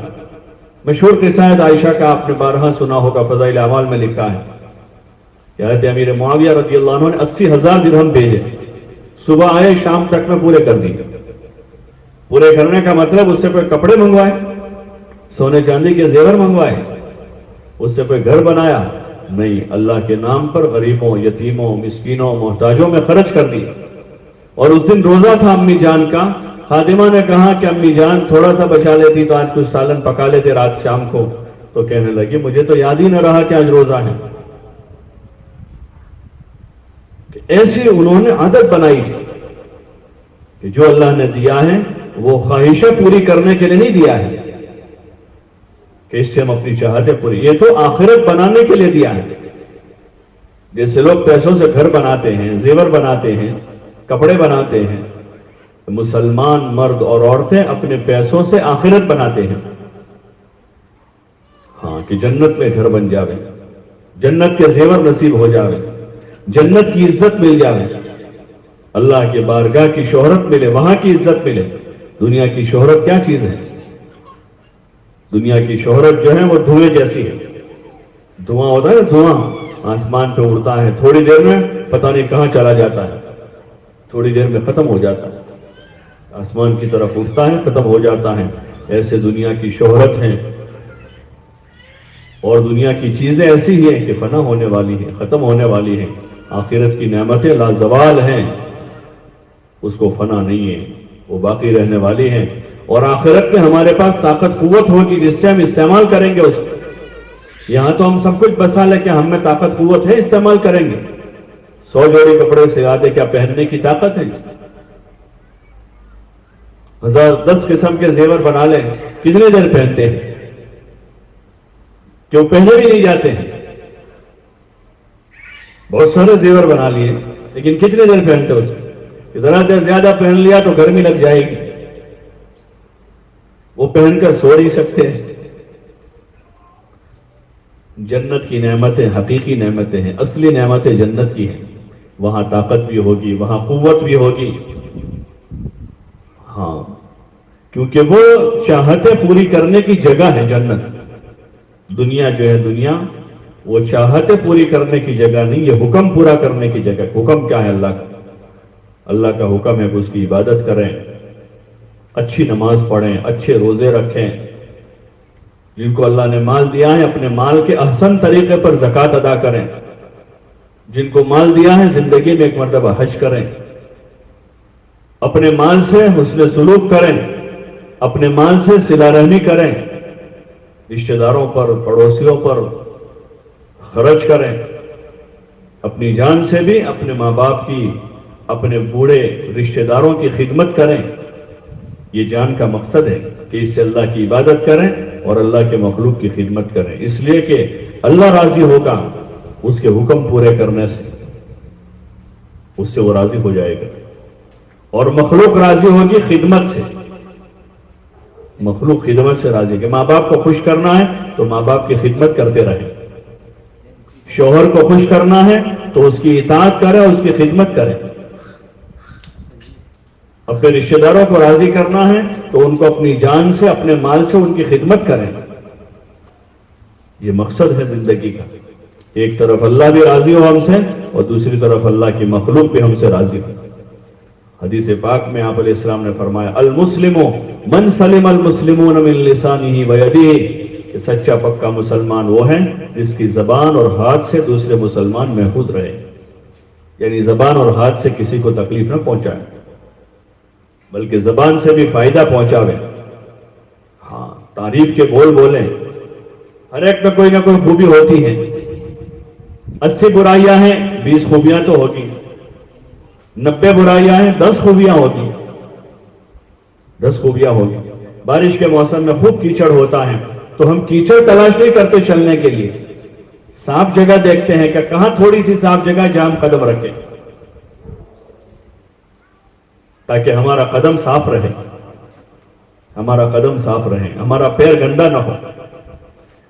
مشہور قصہ ہے عائشہ کا، آپ نے بارہا سنا ہوگا، فضائل اعمال میں لکھا ہے کہ حضرت امیر معاویہ رضی اللہ عنہ نے 80,000 درہم بھیجے، صبح آئے شام تک میں پورے کر دیے. پورے کرنے کا مطلب اس سے کوئی کپڑے منگوائے، سونے چاندی کے زیور منگوائے، اس سے کوئی گھر بنایا نہیں، اللہ کے نام پر غریبوں، یتیموں، مسکینوں، محتاجوں میں خرچ کر دی. اور اس دن روزہ تھا امی جان کا. خادمہ نے کہا کہ امی جان تھوڑا سا بچا لیتی تو آج کچھ سالن پکا لیتے رات شام کو. تو کہنے لگی مجھے تو یاد ہی نہ رہا کہ آج روزہ ہے. ایسی انہوں نے عادت بنائی تھی کہ جو اللہ نے دیا ہے وہ خواہشیں پوری کرنے کے لیے نہیں دیا ہے کہ اس سے ہم اپنی چاہتیں پوری، یہ تو آخرت بنانے کے لیے دیا ہے. جیسے لوگ پیسوں سے گھر بناتے ہیں، زیور بناتے ہیں، کپڑے بناتے ہیں، مسلمان مرد اور عورتیں اپنے پیسوں سے آخرت بناتے ہیں. ہاں، کہ جنت میں گھر بن جاوے، جنت کے زیور نصیب ہو جاوے، جنت کی عزت مل جاوے، اللہ کے بارگاہ کی شہرت ملے، وہاں کی عزت ملے. دنیا کی شہرت کیا چیز ہے؟ دنیا کی شہرت جو ہے وہ دھوئیں جیسی ہے. دھواں ہوتا ہے نا، دھواں آسمان پہ اڑتا ہے، تھوڑی دیر میں پتہ نہیں کہاں چلا جاتا ہے، تھوڑی دیر میں ختم ہو جاتا ہے، آسمان کی طرف اٹھتا ہے، ختم ہو جاتا ہے. ایسے دنیا کی شہرت ہیں اور دنیا کی چیزیں ایسی ہی ہیں کہ فنا ہونے والی ہیں، ختم ہونے والی ہیں. آخرت کی نعمتیں لازوال ہیں، اس کو فنا نہیں ہے، وہ باقی رہنے والی ہیں. اور آخرت میں ہمارے پاس طاقت قوت ہوگی جس سے ہم استعمال کریں گے اس کو. یہاں تو ہم سب کچھ بسا لے کے ہم میں طاقت قوت ہے، استعمال کریں گے. 100 جوڑی کپڑے سیاتے کیا پہننے کی طاقت ہے؟ 10 قسم کے زیور بنا لیں، کتنے دیر پہنتے ہیں؟ کہ وہ پہنے بھی نہیں جاتے ہیں. بہت سارے زیور بنا لیے لیکن کتنے دیر پہنتے اس کو؟ ذرا دیر زیادہ پہن لیا تو گرمی لگ جائے گی، وہ پہن کر سو نہیں سکتے. جنت کی نعمتیں حقیقی نعمتیں ہیں، اصلی نعمتیں جنت کی ہیں. وہاں طاقت بھی ہوگی، وہاں قوت بھی ہوگی. ہاں، کیونکہ وہ چاہتیں پوری کرنے کی جگہ ہے جنت. دنیا جو ہے دنیا وہ چاہتیں پوری کرنے کی جگہ نہیں، یہ حکم پورا کرنے کی جگہ. حکم کیا ہے اللہ کا؟ اللہ کا حکم ہے کہ اس کی عبادت کریں، اچھی نماز پڑھیں، اچھے روزے رکھیں. جن کو اللہ نے مال دیا ہے اپنے مال کے احسن طریقے پر زکوٰۃ ادا کریں. جن کو مال دیا ہے زندگی میں ایک مرتبہ حج کریں. اپنے مال سے حسن سلوک کریں، اپنے مال سے صلہ رحمی کریں، رشتہ داروں پر پڑوسیوں پر خرچ کریں. اپنی جان سے بھی اپنے ماں باپ کی، اپنے بوڑھے رشتہ داروں کی خدمت کریں. یہ جان کا مقصد ہے کہ اس سے اللہ کی عبادت کریں اور اللہ کے مخلوق کی خدمت کریں، اس لیے کہ اللہ راضی ہوگا اس کے حکم پورے کرنے سے، اس سے وہ راضی ہو جائے گا. اور مخلوق راضی ہوگی خدمت سے. مخلوق خدمت سے راضی کہ ماں باپ کو خوش کرنا ہے تو ماں باپ کی خدمت کرتے رہیں. شوہر کو خوش کرنا ہے تو اس کی اطاعت کریں، اس کی خدمت کریں. اپنے رشتہ داروں کو راضی کرنا ہے تو ان کو اپنی جان سے، اپنے مال سے ان کی خدمت کریں. یہ مقصد ہے زندگی کا. ایک طرف اللہ بھی راضی ہو ہم سے اور دوسری طرف اللہ کی مخلوق بھی ہم سے راضی ہو. حدیث پاک میں آپ علیہ السلام نے فرمایا المسلم من سلم المسلمون من لسانہ ویدہ، کہ سچا پکا مسلمان وہ ہے جس کی زبان اور ہاتھ سے دوسرے مسلمان محفوظ رہے. یعنی زبان اور ہاتھ سے کسی کو تکلیف نہ پہنچائے بلکہ زبان سے بھی فائدہ پہنچاوے. ہاں، تعریف کے بول بولیں. ہر ایک میں کوئی نہ کوئی خوبی ہوتی ہے. 80 برائیاں ہیں، 20 خوبیاں تو ہوگی. 90 برائیاں ہیں، 10 خوبیاں ہوگی. 10 خوبیاں ہوگی. بارش کے موسم میں خوب کیچڑ ہوتا ہے تو ہم کیچڑ تلاش نہیں کرتے چلنے کے لیے، صاف جگہ دیکھتے ہیں کہ کہاں تھوڑی سی صاف جگہ جہاں ہم قدم رکھیں تاکہ ہمارا قدم صاف رہے، ہمارا قدم صاف رہے، ہمارا پیر گندا نہ ہو.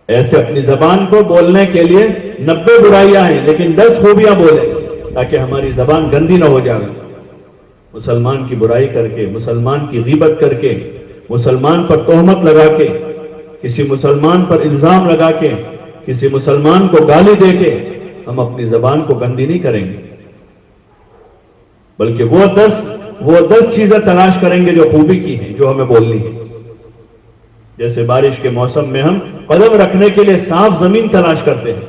ایسے اپنی زبان کو بولنے کے لیے 90 برائیاں ہیں لیکن 10 خوبیاں بولیں تاکہ ہماری زبان گندی نہ ہو جائے. مسلمان کی برائی کر کے، مسلمان کی غیبت کر کے، مسلمان پر تہمت لگا کے، کسی مسلمان پر الزام لگا کے، کسی مسلمان کو گالی دے کے ہم اپنی زبان کو گندی نہیں کریں گے، بلکہ وہ 10 چیزیں تلاش کریں گے جو خوبی کی ہیں، جو ہمیں بولنی ہے. جیسے بارش کے موسم میں ہم قدم رکھنے کے لیے صاف زمین تلاش کرتے ہیں،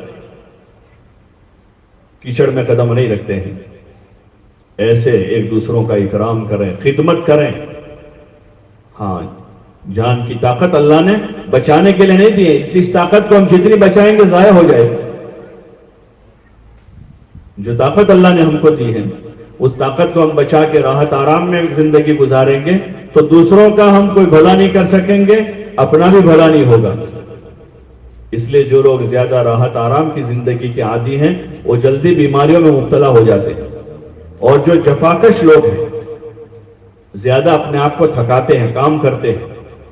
کیچڑ میں قدم نہیں رکھتے ہیں. ایسے ایک دوسروں کا اکرام کریں، خدمت کریں. ہاں، جان کی طاقت اللہ نے بچانے کے لیے نہیں دی ہے. جس طاقت کو ہم جتنی بچائیں گے ضائع ہو جائے گی. جو طاقت اللہ نے ہم کو دی ہے اس طاقت کو ہم بچا کے راحت آرام میں زندگی گزاریں گے تو دوسروں کا ہم کوئی بھلا نہیں کر سکیں گے، اپنا بھی بھلا نہیں ہوگا. اس لیے جو لوگ زیادہ راحت آرام کی زندگی کے عادی ہیں وہ جلدی بیماریوں میں مبتلا ہو جاتے ہیں، اور جو جفاکش لوگ ہیں، زیادہ اپنے آپ کو تھکاتے ہیں، کام کرتے ہیں،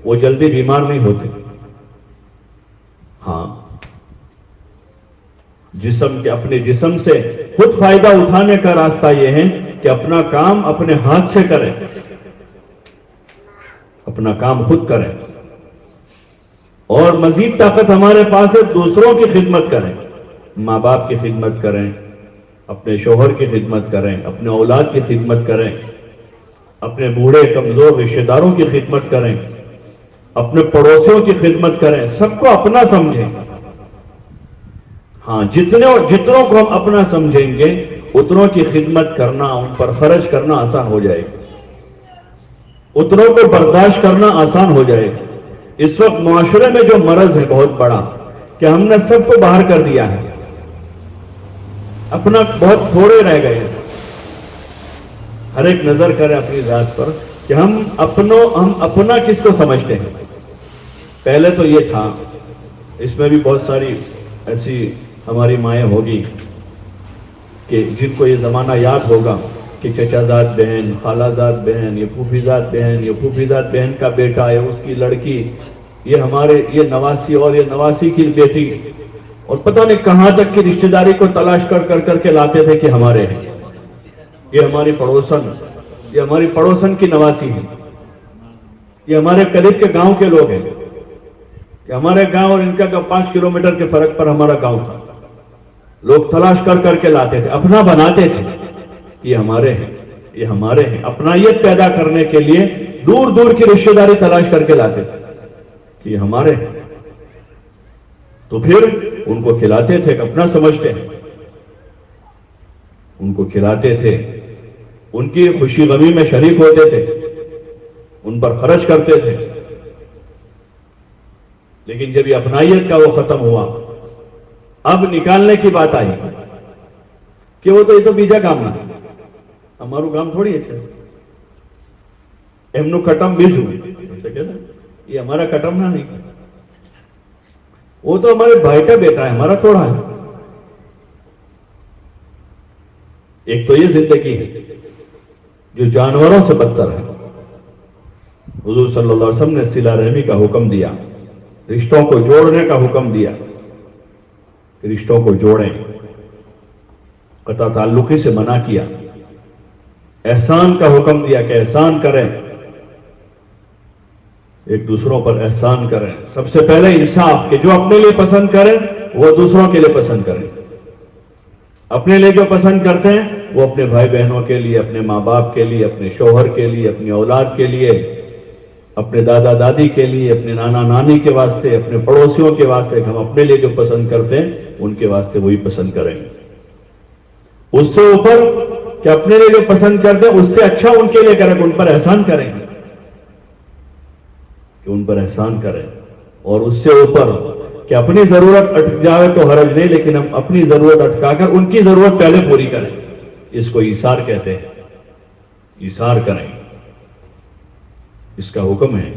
وہ جلدی بیمار نہیں ہوتے. ہاں، اپنے جسم سے خود فائدہ اٹھانے کا راستہ یہ ہے کہ اپنا کام اپنے ہاتھ سے کریں، اپنا کام خود کریں. اور مزید طاقت ہمارے پاس ہے دوسروں کی خدمت کریں. ماں باپ کی خدمت کریں، اپنے شوہر کی خدمت کریں، اپنے اولاد کی خدمت کریں، اپنے بوڑھے کمزور رشتہ داروں کی خدمت کریں، اپنے پڑوسیوں کی خدمت کریں. سب کو اپنا سمجھیں. ہاں، جتنوں کو ہم اپنا سمجھیں گے اتنوں کی خدمت کرنا، ان پر خرچ کرنا آسان ہو جائے گا، اتنوں کو برداشت کرنا آسان ہو جائے گا. اس وقت معاشرے میں جو مرض ہے بہت بڑا کہ ہم نے سب کو باہر کر دیا ہے، اپنا بہت تھوڑے رہ گئے ہیں. ہر ایک نظر کرے اپنی ذات پر کہ ہم اپنا کس کو سمجھتے ہیں. پہلے تو یہ تھا، اس میں بھی بہت ساری ایسی ہماری مائیں ہوگی کہ جن کو یہ زمانہ یاد ہوگا کہ چچا زاد بہن، خالہ زاد بہن، یہ پھوپھی زاد بہن، یہ پھوپھی زاد بہن کا بیٹا ہے، اس کی لڑکی، یہ نواسی اور یہ نواسی کی بیٹی، اور پتہ نہیں کہاں تک کی رشتہ داری کو تلاش کر کے لاتے تھے کہ ہمارے ہیں، یہ ہماری پڑوسن کی نواسی ہے. یہ ہمارے قریب کے گاؤں کے لوگ ہیں کہ ہمارے گاؤں اور ان کا 5 کلومیٹر کے فرق پر ہمارا گاؤں تھا. لوگ تلاش کر کر کے لاتے تھے, اپنا بناتے تھے, یہ ہمارے ہیں, یہ ہمارے ہیں. اپنائیت پیدا کرنے کے لیے دور دور کی رشتہ داری تلاش کر کے لاتے تھے کہ یہ ہمارے ہیں. تو پھر ان کو کھلاتے تھے کہ اپنا سمجھتے ہیں, ان کو کھلاتے تھے, ان کی خوشی غمی میں شریک ہوتے تھے, ان پر خرچ کرتے تھے. لیکن جب یہ اپنائیت کا وہ ختم ہوا, اب نکالنے کی بات آئی کہ وہ تو یہ تو بیجا کام نہ, ہمارو کام تھوڑی ہے, એમનું કટમ બીજું یہ ہمارا کٹم نہ نہیں, وہ تو ہمارے بھائی کا بیٹا ہے, ہمارا تھوڑا ہے. ایک تو یہ زندگی ہے جو جانوروں سے بدتر ہے. حضور صلی اللہ علیہ وسلم نے صلہ رحمی کا حکم دیا, رشتوں کو جوڑنے کا حکم دیا, رشتوں کو جوڑیں, قطع تعلقی سے منع کیا, احسان کا حکم دیا کہ احسان کریں, ایک دوسروں پر احسان کریں. سب سے پہلے انصاف کہ جو اپنے لیے پسند کریں وہ دوسروں کے لیے پسند کریں. اپنے لیے جو پسند کرتے ہیں وہ اپنے بھائی بہنوں کے لیے, اپنے ماں باپ کے لیے, اپنے شوہر کے لیے, اپنی اولاد کے لیے, اپنے دادا دادی کے لیے, اپنے نانا نانی کے واسطے, اپنے پڑوسیوں کے واسطے, ہم اپنے لیے جو پسند کرتے ہیں ان کے واسطے وہی پسند کریں گے. اس سے اوپر کہ اپنے لیے جو پسند کرتے ہیں اس سے اچھا ان کے لیے کریں, ان پر احسان کریں گے کہ ان پر احسان کریں. اور اس سے اوپر کہ اپنی ضرورت اٹک جائے تو حرج نہیں, لیکن ہم اپنی ضرورت اٹکا کر ان کی ضرورت پہلے پوری کریں. اس کو ایثار کہتے ہیں, ایثار کریں, اس کا حکم ہے.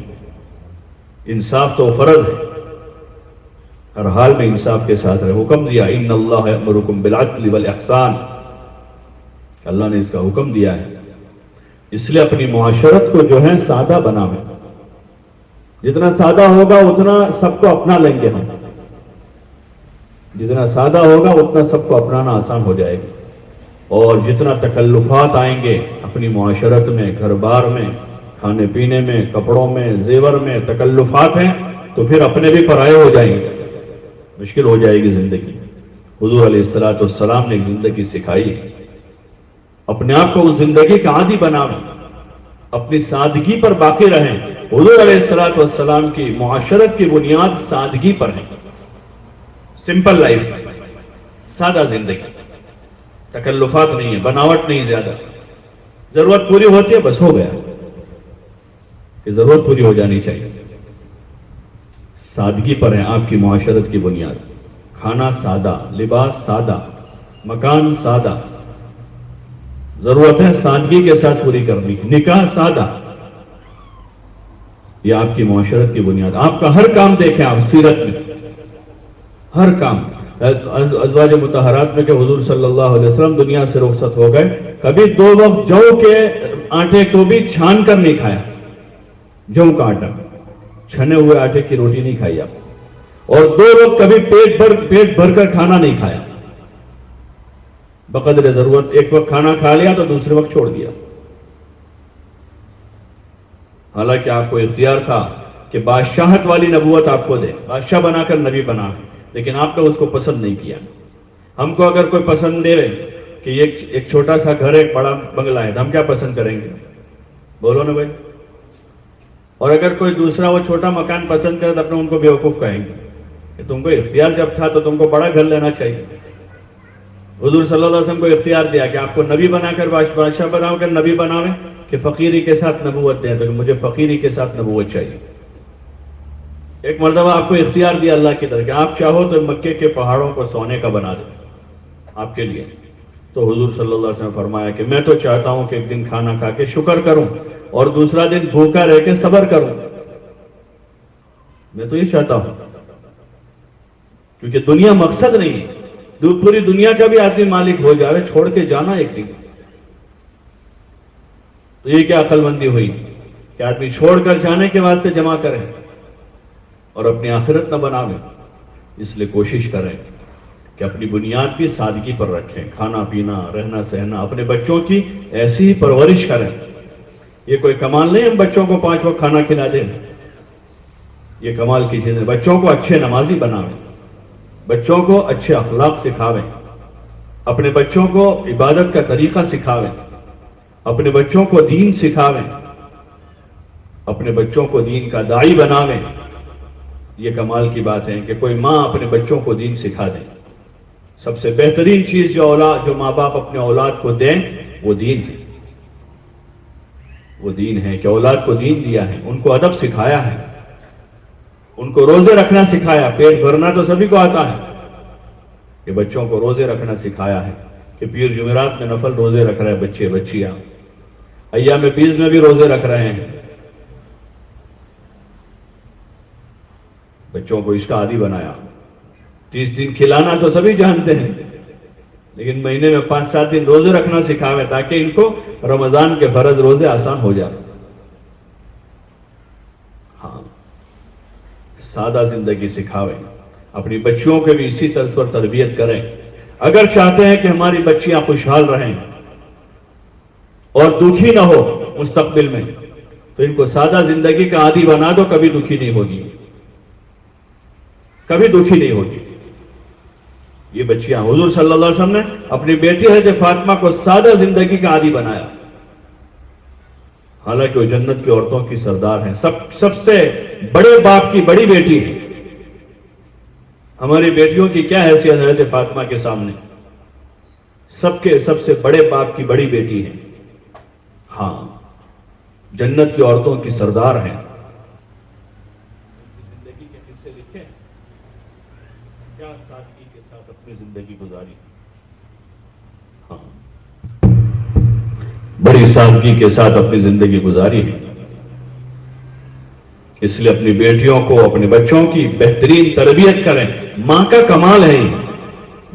انصاف تو فرض ہے, ہر حال میں انصاف کے ساتھ رہے. حکم دیا ان اللہ یأمرکم بالعدل والاحسان, اللہ نے اس کا حکم دیا ہے. اس لیے اپنی معاشرت کو جو ہے سادہ بناویں. جتنا سادہ ہوگا اتنا سب کو اپنا لیں گے ہم, جتنا سادہ ہوگا اتنا سب کو اپنانا آسان ہو جائے گا. اور جتنا تکلفات آئیں گے اپنی معاشرت میں, گھر بار میں, کھانے پینے میں, کپڑوں میں, زیور میں تکلفات ہیں تو پھر اپنے بھی پرائے ہو جائیں گے, مشکل ہو جائے گی زندگی. حضور علیہ الصلوۃ والسلام نے ایک زندگی سکھائی, اپنے آپ کو اس زندگی کا عادی بناویں, اپنی سادگی پر باقی رہیں. حضور علیہ الصلوۃ والسلام کی معاشرت کی بنیاد سادگی پر ہے. سمپل لائف, سادہ زندگی, تکلفات نہیں ہے, بناوٹ نہیں زیادہ. ضرورت پوری ہوتی ہے بس ہو گیا, کہ ضرورت پوری ہو جانی چاہیے. سادگی پر ہے آپ کی معاشرت کی بنیاد. کھانا سادہ, لباس سادہ, مکان سادہ, ضرورت ہے سادگی کے ساتھ پوری کرنی. نکاح سادہ, یہ آپ کی معاشرت کی بنیاد. آپ کا ہر کام دیکھیں آپ سیرت میں, ہر کام. ازواج مطہرات میں کہ حضور صلی اللہ علیہ وسلم دنیا سے رخصت ہو گئے, کبھی 2 وقت جو کے آٹے کو بھی چھان کر نہیں کھایا. جو کا آٹا, چھنے ہوئے آٹے کی روٹی نہیں کھائی آپ. اور 2 وقت کبھی پیٹ بھر کر کھانا نہیں کھایا. بقدر ضرورت ایک وقت کھانا کھا لیا تو دوسرے وقت چھوڑ دیا. حالانکہ آپ کو اختیار تھا کہ بادشاہت والی نبوت آپ کو دے, بادشاہ بنا کر نبی بنا, لیکن آپ نے اس کو پسند نہیں کیا. ہم کو اگر کوئی پسند دے رہے کہ یہ ایک چھوٹا سا گھر ہے, ایک بڑا بنگلہ ہے, تو ہم کیا پسند کریں گے؟ بولو نا بھائی. اور اگر کوئی دوسرا وہ چھوٹا مکان پسند کرے تو اپنے ان کو بیوقوف کہیں گے کہ تم کو اختیار جب تھا تو تم کو بڑا گھر لینا چاہیے. حضور صلی اللہ علیہ وسلم کو اختیار دیا کہ آپ کو نبی بنا کر بادشاہ بنا کر نبی بناویں کہ فقیری کے ساتھ نبوت دیں, تو مجھے فقیری کے ساتھ نبوت چاہیے. ایک مرتبہ آپ کو اختیار دیا اللہ کی طرف کہ آپ چاہو تو مکے کے پہاڑوں کو سونے کا بنا دیں آپ کے لیے. تو حضور صلی اللہ علیہ وسلم نے فرمایا کہ میں تو چاہتا ہوں کہ ایک دن کھانا کھا کے شکر کروں اور دوسرا دن بھوکا رہ کے صبر کروں. میں تو یہ چاہتا ہوں, کیونکہ دنیا مقصد نہیں ہے. پوری دنیا کا بھی آدمی مالک ہو جائے, چھوڑ کے جانا ایک دن. تو یہ کیا عقل مندی ہوئی کہ آدمی چھوڑ کر جانے کے واسطے جمع کریں اور اپنی آخرت نہ بناویں. اس لیے کوشش کریں کہ اپنی بنیاد بھی سادگی پر رکھیں. کھانا پینا, رہنا سہنا, اپنے بچوں کی ایسی ہی پرورش کریں یہ کوئی کمال نہیں ہم بچوں کو 5 وقت کھانا کھلا دیں، یہ کمال کی چیز ہے۔ بچوں کو اچھے نمازی بناویں، بچوں کو اچھے اخلاق سکھاویں، اپنے بچوں کو عبادت کا طریقہ سکھاویں، اپنے بچوں کو دین سکھاویں، اپنے بچوں کو دین کا داعی بناویں۔ یہ کمال کی بات ہے کہ کوئی ماں اپنے بچوں کو دین سکھا دے۔ سب سے بہترین چیز جو ماں باپ اپنے اولاد کو دیں وہ دین ہے، وہ دین ہے کہ اولاد کو دین دیا ہے، ان کو ادب سکھایا ہے، ان کو روزے رکھنا سکھایا۔ پیٹ بھرنا تو سبھی کو آتا ہے، کہ بچوں کو روزے رکھنا سکھایا ہے کہ پیر جمعرات میں نفل روزے رکھ رہے ہیں بچے بچیاں، ایام بیز میں بھی روزے رکھ رہے ہیں۔ بچوں کو اس کا عادی بنایا۔ 30 دن کھلانا تو سبھی جانتے ہیں، لیکن مہینے میں 5-7 دن روزے رکھنا سکھاوے تاکہ ان کو رمضان کے فرض روزے آسان ہو جائے۔ ہاں، سادہ زندگی سکھاویں، اپنی بچیوں کے بھی اسی طرز پر تربیت کریں۔ اگر چاہتے ہیں کہ ہماری بچیاں خوشحال رہیں اور دکھی نہ ہو مستقبل میں، تو ان کو سادہ زندگی کا عادی بنا دو، کبھی دکھی نہیں ہوگی، کبھی دکھی نہیں ہوگی۔ یہ بچیاں حضور صلی اللہ علیہ وسلم نے اپنی بیٹی حضرت فاطمہ کو سادہ زندگی کا عادی بنایا، حالانکہ وہ جنت کی عورتوں کی سردار ہیں، سب سے بڑے باپ کی بڑی بیٹی ہے۔ ہماری بیٹیوں کی کیا حیثیت ہے حضرت فاطمہ کے سامنے؟ سب سے بڑے باپ کی بڑی بیٹی ہے۔ ہاں، جنت کی عورتوں کی سردار ہیں۔ زندگی کے قصے لکھے، کیا سادگی کے ساتھ اپنی زندگی گزاری، ہاں، بڑی سادگی کے ساتھ اپنی زندگی گزاری ہے۔ اس لیے اپنی بیٹیوں کو، اپنے بچوں کی بہترین تربیت کریں۔ ماں کا کمال ہے،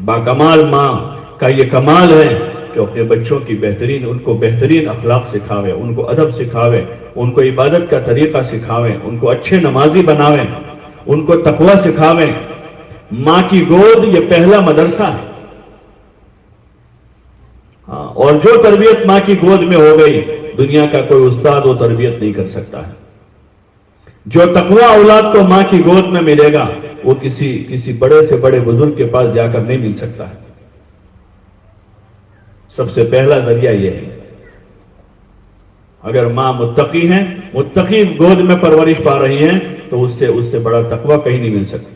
باکمال ماں کا یہ کمال ہے کہ اپنے بچوں کی ان کو بہترین اخلاق سکھاویں، ان کو ادب سکھاویں، ان کو عبادت کا طریقہ سکھاویں، ان کو اچھے نمازی بناویں، ان کو تقوی سکھاویں۔ ماں کی گود یہ پہلا مدرسہ ہے، ہاں، اور جو تربیت ماں کی گود میں ہو گئی، دنیا کا کوئی استاد وہ تربیت نہیں کر سکتا ہے۔ جو تقوی اولاد کو ماں کی گود میں ملے گا، وہ کسی بڑے سے بڑے بزرگ کے پاس جا کر نہیں مل سکتا ہے۔ سب سے پہلا ذریعہ یہ ہے۔ اگر ماں متقی ہیں، متقی گود میں پرورش پا رہی ہیں، تو اس سے بڑا تقوی کہیں نہیں مل سکتا۔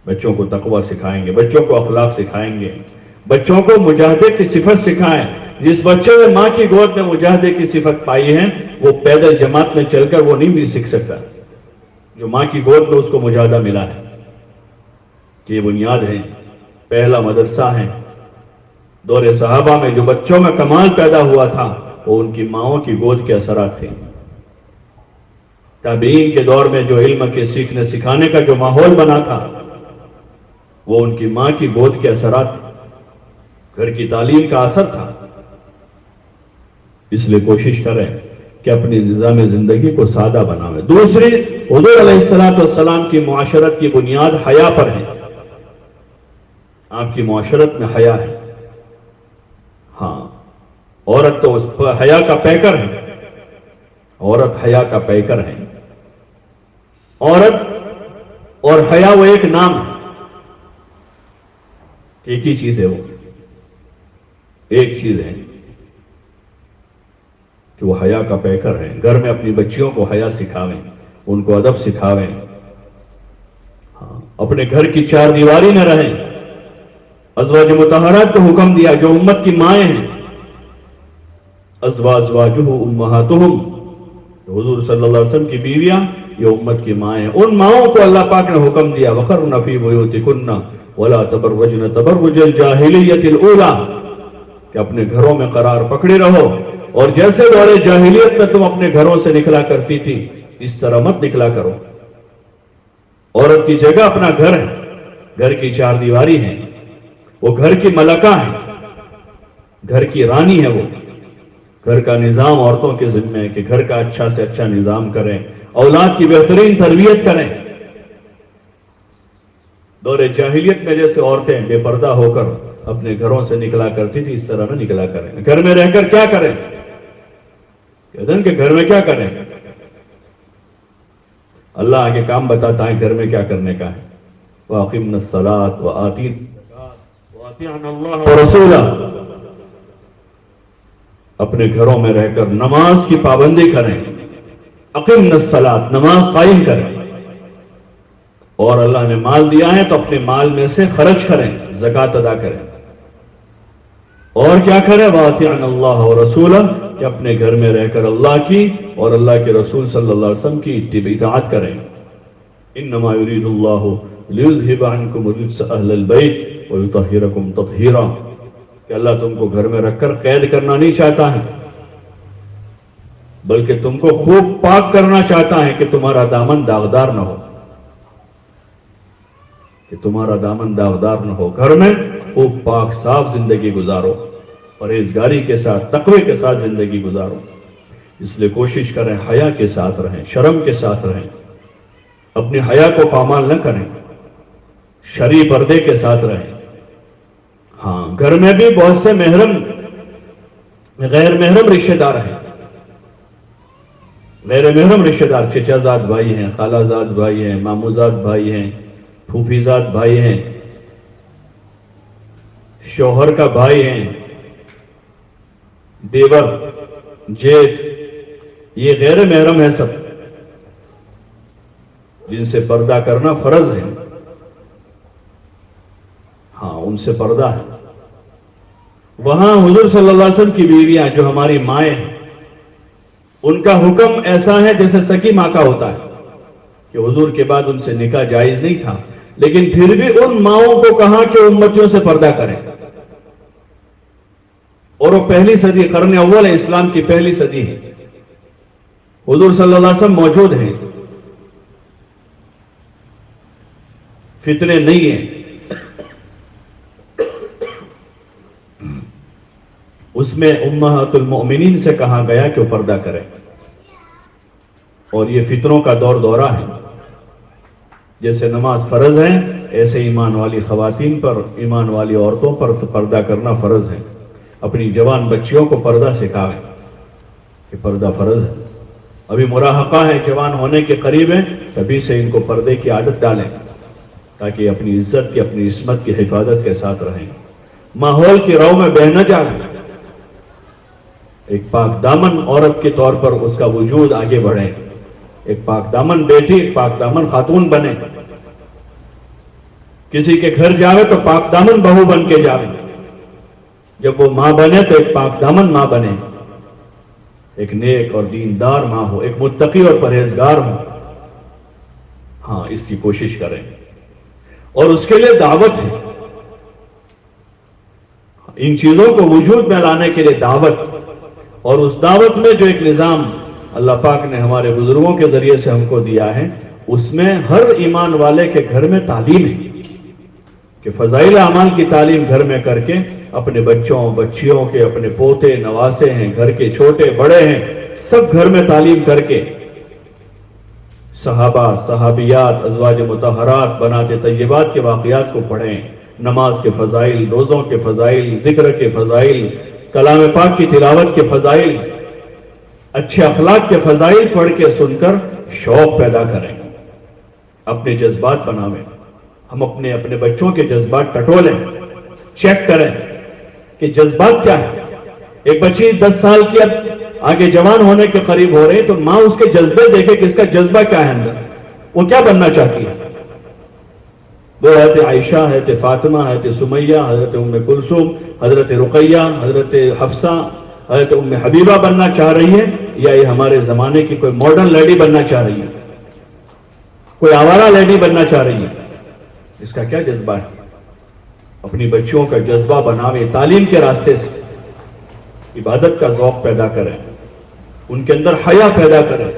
بچوں کو تقوی سکھائیں گے، بچوں کو اخلاق سکھائیں گے، بچوں کو مجاہدے کی صفت سکھائیں۔ جس بچے نے ماں کی گود میں مجاہدے کی صفت پائی ہے، وہ پیدل جماعت میں چل کر وہ نہیں بھی سیکھ سکتا۔ جو ماں کی گود میں اس کو مجاہدہ ملا ہے، کہ یہ بنیاد ہے، پہلا مدرسہ ہے۔ دور صحابہ میں جو بچوں میں کمال پیدا ہوا تھا، وہ ان کی ماؤں کی گود کے اثرات تھے۔ تابعین کے دور میں جو علم کے سیکھنے سکھانے کا جو ماحول بنا تھا، وہ ان کی ماں کی گود کے اثرات تھے، گھر کی تعلیم کا اثر تھا۔ اس لیے کوشش کریں کہ اپنی نظام زندگی کو سادہ بنائیں۔ دوسری، حضور علیہ السلام کی معاشرت کی بنیاد حیا پر ہے۔ آپ کی معاشرت میں حیا ہے، ہاں، عورت تو اس پر حیا کا پیکر ہے، عورت حیا کا پیکر ہے۔ عورت اور حیا وہ ایک نام ہے، ایک ہی چیز ہے، وہ ایک چیز ہے کہ وہ حیا کا پیکر ہے۔ گھر میں اپنی بچیوں کو حیا سکھاویں، ان کو ادب سکھاویں، ہاں، اپنے گھر کی 4 دیواری نہ رہیں۔ ازواج مطہرات کو حکم دیا جو امت کی مائیں ہیں، ازواجہ امہاتہم، حضور صلی اللہ علیہ وسلم کی بیویاں یہ امت کی مائیں ہیں۔ ان ماؤں کو اللہ پاک نے حکم دیا وَقَرْنَ فِي بُيُوتِكُنَّ وَلَا تَبَرَّجْنَ تَبَرُّجَ الْجَاهِلِيَّةِ الْأُولَىٰ، کہ اپنے گھروں میں قرار پکڑے رہو، اور جیسے دور جاہلیت میں تم اپنے گھروں سے نکلا کرتی تھی، اس طرح مت نکلا کرو۔ عورت کی جگہ اپنا گھر ہے، گھر کی 4 دیواری ہے، وہ گھر کی ملکہ ہے، گھر کی رانی ہے۔ وہ گھر کا نظام عورتوں کے ذمہ ہے کہ گھر کا اچھا سے اچھا نظام کریں، اولاد کی بہترین تربیت کریں۔ دور جاہلیت میں جیسے عورتیں بے پردہ ہو کر اپنے گھروں سے نکلا کرتی تھی، اس طرح نہ نکلا کریں۔ گھر میں رہ کر کیا کریں؟ کہتے ہیں کہ گھر میں کیا کریں؟ اللہ آگے کام بتاتا ہے گھر میں کیا کرنے کا ہے. وَأَقِمْنَا الصَّلَاةَ وَآتِينَا الزَّكَاةَ وَأَطِيعْنَا اللَّهَ وَرَسُولَهُ. اپنے گھروں میں رہ کر نماز کی پابندی کریں. اقمنا الصلاۃ، نماز قائم کریں. اور اللہ نے مال دیا ہے تو اپنے مال میں سے خرچ کریں، زکوٰۃ ادا کریں. اور کیا کریں؟ وَأَطِيعْنَا اللَّهَ وَرَسُولَهُ، کہ اپنے گھر میں رہ کر اللہ کی اور اللہ کے رسول صلی اللہ علیہ وسلم کی اطاعت کریں. انما يريد الله ليذهب عنكم الرجس اهل البيت ويطهركم تطهيرا، کہ اللہ تم کو گھر میں رکھ کر قید کرنا نہیں چاہتا ہے، بلکہ تم کو خوب پاک کرنا چاہتا ہے کہ تمہارا دامن داغدار نہ ہو، کہ تمہارا دامن داغدار نہ ہو. گھر میں خوب پاک صاف زندگی گزارو، پرہیزگاری کے ساتھ، تقوی کے ساتھ زندگی گزارو. اس لیے کوشش کریں حیا کے ساتھ رہیں، شرم کے ساتھ رہیں، اپنی حیا کو پامال نہ کریں، شرعی پردے کے ساتھ رہیں. ہاں، گھر میں بھی بہت سے محرم غیر محرم رشتہ دار ہیں. غیر محرم رشتہ دار چچا زاد بھائی ہیں، خالہ زاد بھائی ہیں، مامو زاد بھائی ہیں، پھوپھی زاد بھائی ہیں، شوہر کا بھائی ہیں، دیور، جیٹ، یہ غیر محرم ہے سب، جن سے پردہ کرنا فرض ہے. ہاں، ان سے پردہ ہے. وہاں حضور صلی اللہ علیہ وسلم کی بیویاں جو ہماری مائیں ہیں، ان کا حکم ایسا ہے جیسے سکی ماں کا ہوتا ہے، کہ حضور کے بعد ان سے نکاح جائز نہیں تھا، لیکن پھر بھی ان ماؤں کو کہا کہ امتیوں سے پردہ کریں. اور وہ پہلی صدی، قرن اول ہے، اسلام کی پہلی صدی ہے. حضور صلی اللہ علیہ وسلم موجود ہیں، فتنے نہیں ہیں. اس میں امہات المؤمنین سے کہا گیا کہ وہ پردہ کریں. اور یہ فتنوں کا دور دورہ ہے. جیسے نماز فرض ہے، ایسے ایمان والی خواتین پر، ایمان والی عورتوں پر پردہ کرنا فرض ہے. اپنی جوان بچیوں کو پردہ سکھائیں کہ پردہ فرض ہے. ابھی مراہقہ ہے، جوان ہونے کے قریب ہیں، تبھی سے ان کو پردے کی عادت ڈالیں تاکہ اپنی عزت کی، اپنی عصمت کی حفاظت کے ساتھ رہیں، ماحول کی رو میں بہ نہ جائیں. ایک پاک دامن عورت کے طور پر اس کا وجود آگے بڑھے. ایک پاک دامن بیٹی، ایک پاک دامن خاتون بنے. کسی کے گھر جاوے تو پاک دامن بہو بن کے جاوے. جب وہ ماں بنے تو ایک پاک دامن ماں بنے، ایک نیک اور دیندار ماں ہو، ایک متقی اور پرہیزگار ہو. ہاں، اس کی کوشش کریں. اور اس کے لیے دعوت ہے، ان چیزوں کو وجود میں لانے کے لیے دعوت. اور اس دعوت میں جو ایک نظام اللہ پاک نے ہمارے بزرگوں کے ذریعے سے ہم کو دیا ہے، اس میں ہر ایمان والے کے گھر میں تعلیم ہے کہ فضائل اعمال کی تعلیم گھر میں کر کے اپنے بچوں بچیوں کے، اپنے پوتے نواسے ہیں، گھر کے چھوٹے بڑے ہیں، سب گھر میں تعلیم کر کے صحابہ، صحابیات، ازواج مطہرات، بنات طیبات کے واقعات کو پڑھیں. نماز کے فضائل، روزوں کے فضائل، ذکر کے فضائل، کلام پاک کی تلاوت کے فضائل، اچھے اخلاق کے فضائل پڑھ کے سن کر شوق پیدا کریں، اپنے جذبات بناویں. ہم اپنے بچوں کے جذبات ٹٹولیں، چیک کریں کہ جذبات کیا ہے. ایک بچی 10 سال کی اب آگے جوان ہونے کے قریب ہو رہی تو ماں اس کے جذبے دیکھے کہ اس کا جذبہ کیا ہے اندر، وہ کیا بننا چاہتی ہے. وہ حضرت عائشہ، حضرت فاطمہ، حضرت سمیہ، حضرت ام کلثوم، حضرت رقیہ، حضرت حفصہ، حضرت ام حبیبہ بننا چاہ رہی ہے، یا یہ ہمارے زمانے کی کوئی ماڈرن لیڈی بننا چاہ رہی ہے، کوئی آوارہ لیڈی بننا چاہ رہی ہے. اس کا کیا جذبہ ہے؟ اپنی بچیوں کا جذبہ بناویں، تعلیم کے راستے سے عبادت کا ذوق پیدا کریں، ان کے اندر حیا پیدا کریں،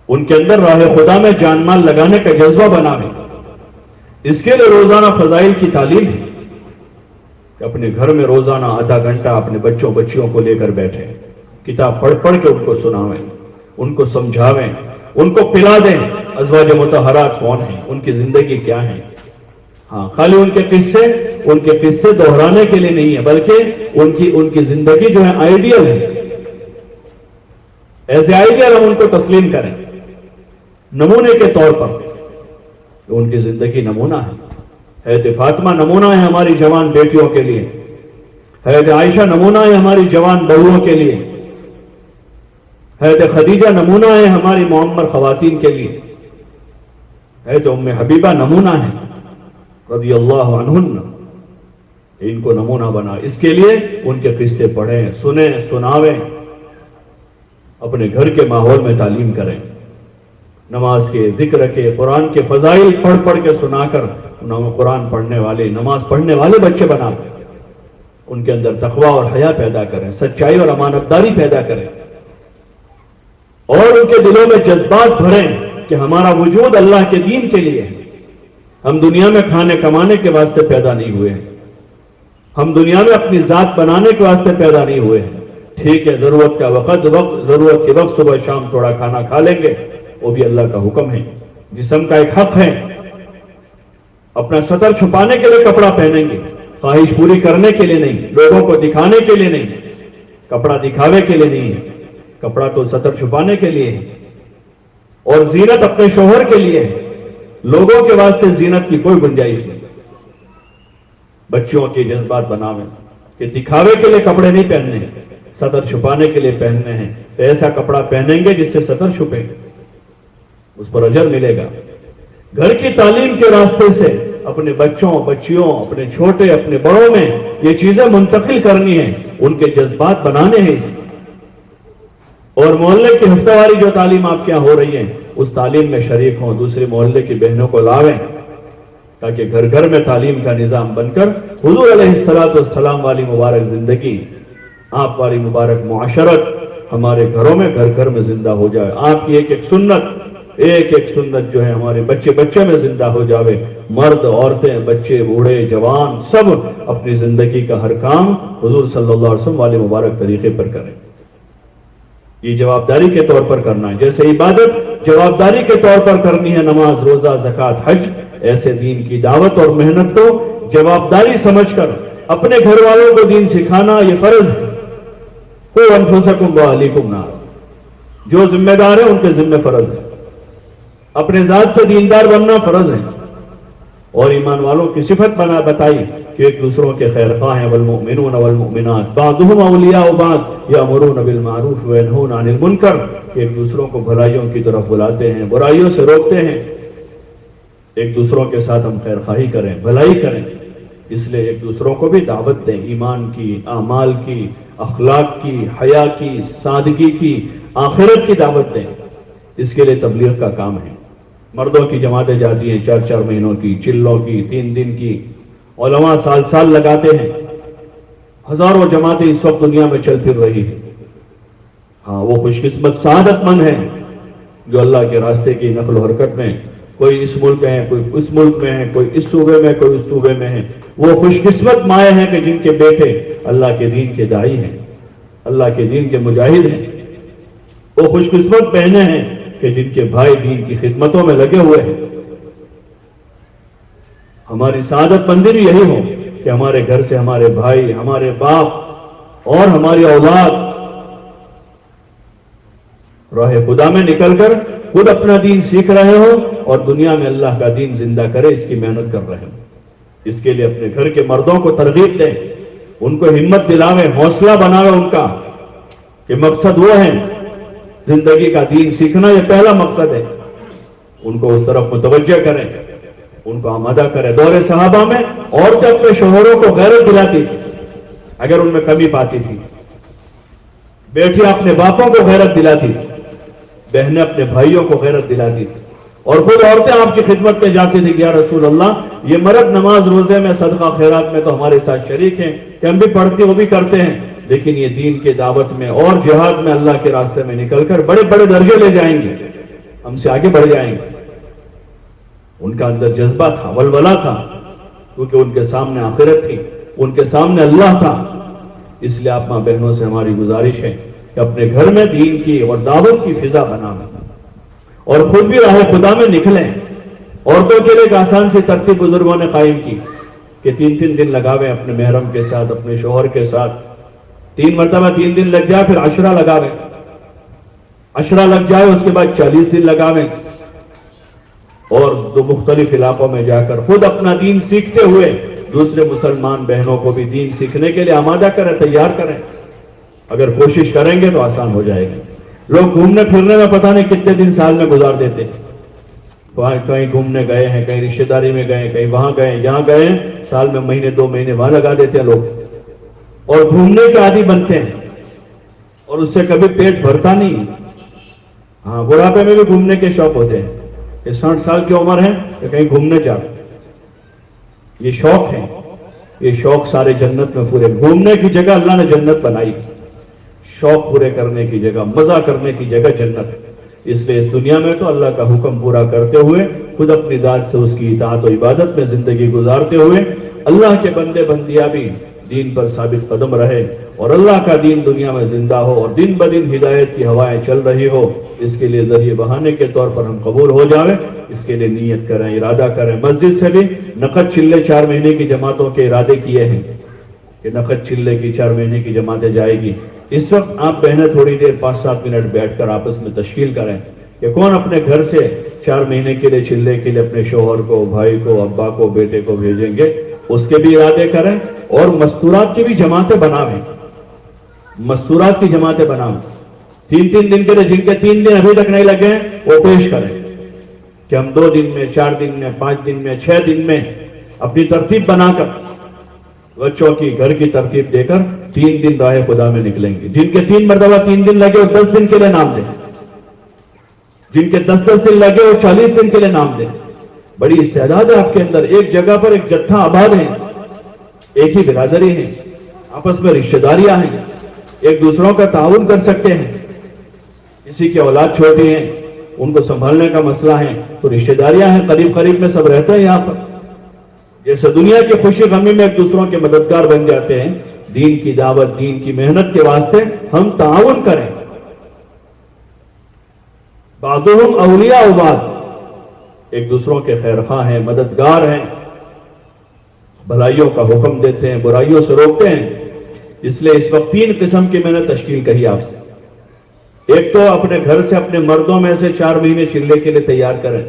ان کے اندر راہ خدا میں جان مال لگانے کا جذبہ بناویں. اس کے لیے روزانہ فضائل کی تعلیم ہے کہ اپنے گھر میں روزانہ آدھا گھنٹہ اپنے بچوں بچیوں کو لے کر بیٹھیں، کتاب پڑھ پڑھ کے ان کو سناویں، ان کو سمجھاویں، ان کو پلا دیں ازواج مطہرات کون ہیں، ان کی زندگی کیا ہے. ہاں، خالی ان کے قصے دہرانے کے لیے نہیں ہے، بلکہ ان کی زندگی جو ہے آئیڈیل ہے. ایسے آئیڈیل ہم ان کو تسلیم کریں نمونے کے طور پر. ان کی زندگی نمونہ ہے. حضرت فاطمہ نمونہ ہے ہماری جوان بیٹیوں کے لیے. حضرت عائشہ نمونہ ہے ہماری جوان بہوؤں کے لیے. حضرت خدیجہ نمونہ ہے ہماری معمر خواتین کے لیے. حضرت ام حبیبہ نمونہ ہے رضی اللہ عنہن. ان کو نمونہ بنا. اس کے لیے ان کے قصے پڑھیں, سنیں, سناویں, اپنے گھر کے ماحول میں تعلیم کریں. نماز کے, ذکر کے, قرآن کے فضائل پڑھ پڑھ کے سنا کر انہیں قرآن پڑھنے والے, نماز پڑھنے والے بچے بنا دیں. ان کے اندر تقوی اور حیا پیدا کریں, سچائی اور امانتداری پیدا کریں, اور ان کے دلوں میں جذبات بھریں کہ ہمارا وجود اللہ کے دین کے لیے ہے. ہم دنیا میں کھانے کمانے کے واسطے پیدا نہیں ہوئے ہیں. ہم دنیا میں اپنی ذات بنانے کے واسطے پیدا نہیں ہوئے ہیں. ٹھیک ہے, ضرورت کا وقت ضرورت کے وقت صبح شام تھوڑا کھانا کھا لیں گے, وہ بھی اللہ کا حکم ہے. جسم کا ایک حق ہے. اپنا سطر چھپانے کے لیے کپڑا پہنیں گے, خواہش پوری کرنے کے لیے نہیں, لوگوں کو دکھانے کے لیے نہیں. کپڑا دکھاوے کے لیے نہیں ہے, کپڑا تو سطر چھپانے کے لیے ہے. اور زینت اپنے شوہر کے لیے ہے. لوگوں کے واسطے زینت کی کوئی گنجائش نہیں. بچوں کے جذبات بناویں کہ دکھاوے کے لیے کپڑے نہیں پہننے ہیں, سطر چھپانے کے لیے پہننے ہیں. تو ایسا کپڑا پہنیں گے جس سے سطر چھپے, اس پر اجر ملے گا. گھر کی تعلیم کے راستے سے اپنے بچوں, بچیوں, اپنے چھوٹے, اپنے بڑوں میں یہ چیزیں منتقل کرنی ہیں, ان کے جذبات بنانے ہیں. اس اور محلے کی ہفتہ واری جو تعلیم آپ کے یہاں ہو رہی ہے, اس تعلیم میں شریک ہوں, دوسرے محلے کی بہنوں کو لاویں, تاکہ گھر گھر میں تعلیم کا نظام بن کر حضور علیہ الصلوۃ والسلام والی مبارک زندگی, آپ والی مبارک معاشرت ہمارے گھروں میں, گھر گھر میں زندہ ہو جائے. آپ کی ایک ایک سنت جو ہے ہمارے بچے بچے میں زندہ ہو جاوے. مرد, عورتیں, بچے, بوڑھے, جوان, سب اپنی زندگی کا ہر کام حضور صلی اللہ علیہ وسلم والے مبارک طریقے پر کریں. یہ جوابداری کے طور پر کرنا ہے. جیسے عبادت جوابداری کے طور پر کرنی ہے, نماز, روزہ, زکوٰۃ, حج, ایسے دین کی دعوت اور محنت کو جوابداری سمجھ کر اپنے گھر والوں کو دین سکھانا یہ فرض ہے. قوا انفسکم واہلیکم نارا, جو ذمہ دار ہیں ان کے ذمہ فرض ہے. اپنے ذات سے دیندار بننا فرض ہے. اور ایمان والوں کی صفت بتائی کہ ایک دوسروں کے خیر خواہ ہیں. والمؤمنون والمؤمنات بعضهم اولیاء بعض یامرون بالمعروف وینہون عن المنکر, کہ ایک دوسروں کو بھلائیوں کی طرف بلاتے ہیں, برائیوں سے روکتے ہیں. ایک دوسروں کے ساتھ ہم خیر خواہی کریں, بھلائی کریں. اس لیے ایک دوسروں کو بھی دعوت دیں, ایمان کی, اعمال کی, اخلاق کی, حیا کی, سادگی کی, آخرت کی دعوت دیں. اس کے لیے تبلیغ کا کام ہے. مردوں کی جماعتیں جاتی ہیں 4-4 مہینوں کی, چلوں کی, 3 دن کی. علماء سال لگاتے ہیں. ہزاروں جماعتیں اس وقت دنیا میں چل پھر رہی ہیں. ہاں, وہ خوش قسمت سعادت مند ہیں جو اللہ کے راستے کی نقل و حرکت میں, کوئی اس ملک میں ہے, کوئی اس ملک میں ہے, کوئی اس صوبے میں, کوئی اس صوبے میں ہے. وہ خوش قسمت مائیں ہیں کہ جن کے بیٹے اللہ کے دین کے داعی ہیں, اللہ کے دین کے مجاہد ہیں. وہ خوش قسمت بہنیں ہیں کہ جن کے بھائی دین کی خدمتوں میں لگے ہوئے ہیں. ہماری سعادت مندی بھی یہی ہو کہ ہمارے گھر سے ہمارے بھائی, ہمارے باپ اور ہماری اولاد راہ خدا میں نکل کر خود اپنا دین سیکھ رہے ہوں اور دنیا میں اللہ کا دین زندہ کرے, اس کی محنت کر رہے ہوں. اس کے لیے اپنے گھر کے مردوں کو ترغیب دیں, ان کو ہمت دلاویں, حوصلہ بناویں ان کا کہ مقصد وہ ہے زندگی کا دین سیکھنا, یہ پہلا مقصد ہے. ان کو اس طرف متوجہ کریں, ان کو آمادہ کریں. دور صحابہ میں عورتیں اپنے شوہروں کو غیرت دلاتی تھی اگر ان میں کمی پاتی تھی. بیٹیاں اپنے باپوں کو غیرت دلاتی تھی, بہنیں اپنے بھائیوں کو غیرت دلاتی تھی. اور خود عورتیں آپ کی خدمت میں جاتی تھی کہ یا رسول اللہ, یہ مرد نماز روزے میں, صدقہ خیرات میں تو ہمارے ساتھ شریک ہیں کہ ہم بھی پڑھتے وہ بھی کرتے ہیں, لیکن یہ دین کے دعوت میں اور جہاد میں اللہ کے راستے میں نکل کر بڑے بڑے درجے لے جائیں گے, ہم سے آگے بڑھ جائیں گے. ان کا اندر جذبہ تھا, ولولہ تھا, کیونکہ ان کے سامنے آخرت تھی, ان کے سامنے اللہ تھا. اس لیے آپ ماں بہنوں سے ہماری گزارش ہے کہ اپنے گھر میں دین کی اور دعوت کی فضا بنائیں اور خود بھی راہ خدا میں نکلیں. عورتوں کے لیے ایک آسان سی ترتیب بزرگوں نے قائم کی کہ 3 دن لگاویں اپنے محرم کے ساتھ, اپنے شوہر کے ساتھ. 3 مرتبہ 3 دن لگ جائے, پھر 10 لگاویں. عشرہ لگ جائے اس کے بعد 40 دن لگاویں اور دو مختلف علاقوں میں جا کر خود اپنا دین سیکھتے ہوئے دوسرے مسلمان بہنوں کو بھی دین سیکھنے کے لیے آمادہ کریں، تیار کریں. اگر کوشش کریں گے تو آسان ہو جائے گی. لوگ گھومنے پھرنے میں پتہ نہیں کتنے دن سال میں گزار دیتے ہیں. کہیں گھومنے گئے ہیں، کہیں رشتہ داری میں گئے، کہیں وہاں گئے، یہاں گئے ہیں، سال میں مہینے 2 مہینے وہاں لگا دیتے ہیں لوگ اور گھومنے کے عادی بنتے ہیں اور اس سے کبھی پیٹ بھرتا نہیں. ہاں، بڑھاپے میں بھی گھومنے کے شوق ہوتے ہیں کہ 60 سال کی عمر ہے تو کہیں گھومنے جاؤ. یہ شوق ہے، یہ شوق سارے جنت میں پورے. گھومنے کی جگہ اللہ نے جنت بنائی، شوق پورے کرنے کی جگہ، مزہ کرنے کی جگہ جنت. اس لیے اس دنیا میں تو اللہ کا حکم پورا کرتے ہوئے خود اپنی ذات سے اس کی اطاعت و عبادت میں زندگی گزارتے ہوئے اللہ کے بندے بندیاں بھی دین پر ثابت قدم رہے اور اللہ کا دین دنیا میں زندہ ہو اور دن بدن ہدایت کی ہوائیں چل رہی ہو. اس کے لیے ذریعے بہانے کے طور پر ہم قبول ہو جائیں، اس کے لیے نیت کریں، ارادہ کریں. مسجد سے بھی نقد چلے 4 مہینے کی جماعتوں کے ارادے کیے ہیں کہ نقد چلے کی 4 مہینے کی جماعتیں جائے گی. اس وقت آپ بہنیں تھوڑی دیر 5-7 منٹ بیٹھ کر آپس میں تشکیل کریں کہ کون اپنے گھر سے 4 مہینے کے لیے چلے کے لیے اپنے شوہر کو، بھائی کو، ابا کو، بیٹے کو بھیجیں گے. اس کے بھی ارادے کریں اور مستورات کی بھی جماعتیں بناویں. مستورات کی جماعتیں بناؤں 3 دن کے لیے، جن کے 3 دن ابھی تک نہیں لگے ہیں وہ پیش کریں کہ ہم 2 دن میں، 4 دن میں، 5 دن میں، 6 دن میں اپنی ترتیب بنا کر بچوں کی گھر کی ترتیب دے کر 3 دن راہ خدا میں نکلیں گے. جن کے 3 مرتبہ 3 دن لگے وہ 10 دن کے لیے نام دیں، جن کے 10 دن لگے وہ 40 دن کے لیے نام دیں. بڑی استعداد ہے آپ کے اندر. ایک جگہ پر ایک جتھا آباد ہے، ایک ہی برادری ہے، آپس میں رشتہ داریاں ہیں، ایک دوسروں کا تعاون کر سکتے ہیں. کسی کی اولاد چھوٹی ہیں، ان کو سنبھالنے کا مسئلہ ہے تو رشتہ داریاں ہیں، قریب قریب میں سب رہتے ہیں یہاں پر. جیسے دنیا کی خوشی غمی میں ایک دوسروں کے مددگار بن جاتے ہیں، دین کی دعوت، دین کی محنت کے واسطے ہم تعاون کریں. بعضهم اولیاء بعض، ایک دوسروں کے خیر خواہ ہیں، مددگار ہیں، بھلائیوں کا حکم دیتے ہیں، برائیوں سے روکتے ہیں. اس لیے اس وقت 3 قسم کی میں نے تشکیل کہی آپ سے. ایک تو اپنے گھر سے اپنے مردوں میں سے 4 مہینے چلنے کے لیے تیار کریں.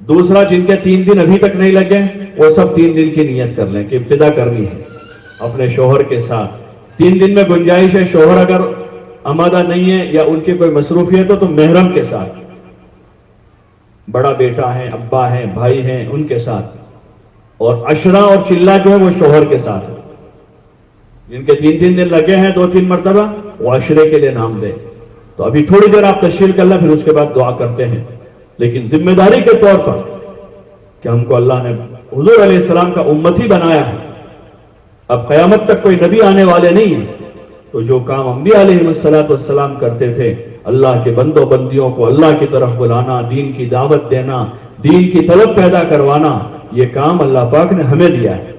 دوسرا، جن کے 3 دن ابھی تک نہیں لگے وہ سب 3 دن کی نیت کر لیں کہ ابتدا کرنی ہے اپنے شوہر کے ساتھ. 3 دن میں گنجائش ہے، شوہر اگر آمادہ نہیں ہے یا ان کی کوئی مصروفیت ہو تو محرم کے ساتھ، بڑا بیٹا ہے، ابا ہے، بھائی ہیں، ان کے ساتھ. اور عشرہ اور چلہ جو ہے وہ شوہر کے ساتھ. جن کے 3 دن لگے ہیں 2-3 مرتبہ وہ عشرے کے لیے نام دیں. تو ابھی تھوڑی دیر آپ تشکیل کر لیں، پھر اس کے بعد دعا کرتے ہیں. لیکن ذمہ داری کے طور پر کہ ہم کو اللہ نے حضور علیہ السلام کا امتی بنایا ہے، اب قیامت تک کوئی نبی آنے والے نہیں ہیں، تو جو کام انبیاء علیہ السلام کرتے تھے، اللہ کے بندوں بندیوں کو اللہ کی طرف بلانا، دین کی دعوت دینا، دین کی طلب پیدا کروانا، یہ کام اللہ پاک نے ہمیں دیا ہے.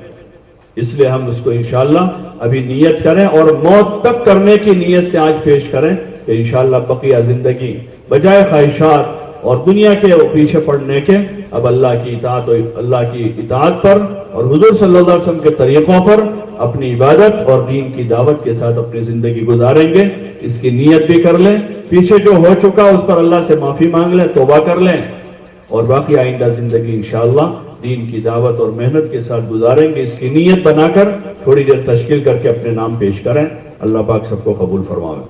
اس لیے ہم اس کو انشاءاللہ ابھی نیت کریں اور موت تک کرنے کی نیت سے آج پیش کریں کہ انشاءاللہ بقیہ زندگی بجائے خواہشات اور دنیا کے پیچھے پڑنے کے اب اللہ کی اطاعت پر اور حضور صلی اللہ علیہ وسلم کے طریقوں پر اپنی عبادت اور دین کی دعوت کے ساتھ اپنی زندگی گزاریں گے. اس کی نیت بھی کر لیں، پیچھے جو ہو چکا اس پر اللہ سے معافی مانگ لیں، توبہ کر لیں اور باقی آئندہ زندگی انشاءاللہ دین کی دعوت اور محنت کے ساتھ گزاریں گے. اس کی نیت بنا کر تھوڑی دیر تشکیل کر کے اپنے نام پیش کریں. اللہ پاک سب کو قبول فرمائے.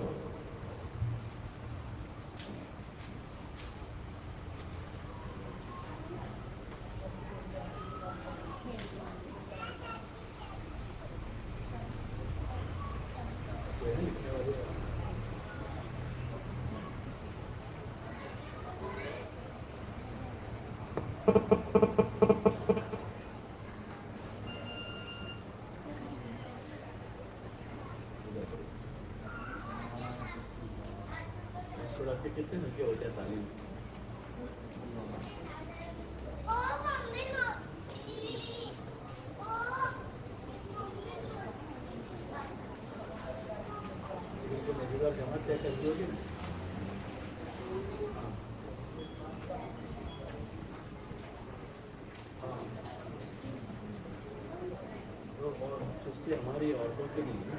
ہماری عورتوں کے لیے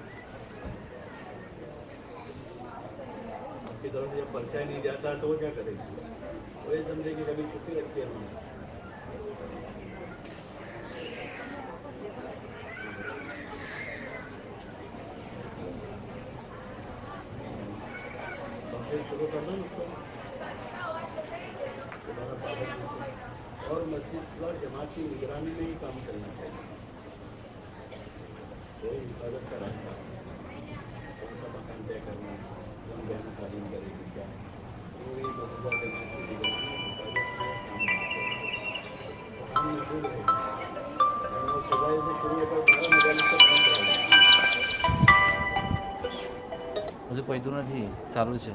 کی طرف سے جب پرچہ نہیں جاتا تو وہ کیا کرے گی؟ وہ یہ سمجھے کہ کبھی چھٹی رکھی ہے انہوں نے. پھر شروع کر دو اس کو دوبارہ پابندی سے. اور مسجد اور جماعت کی نگرانی میں ہی کام کرنا چاہیے. کوئی حفاظت کا راستہ کون سا مکان طے کرنا ہے، کون بہن تعلیم کرے گی کیا، پوری موجودہ جماعت کی نگرانی حفاظت میں کام ہونا چاہیے. تو کام محفوظ رہے گا. ورنہ وہ صبح سے شروع ہو کر 12 مجالس تک بند رہے گا. હજુ પૈદું નથી, ચાલુ છે.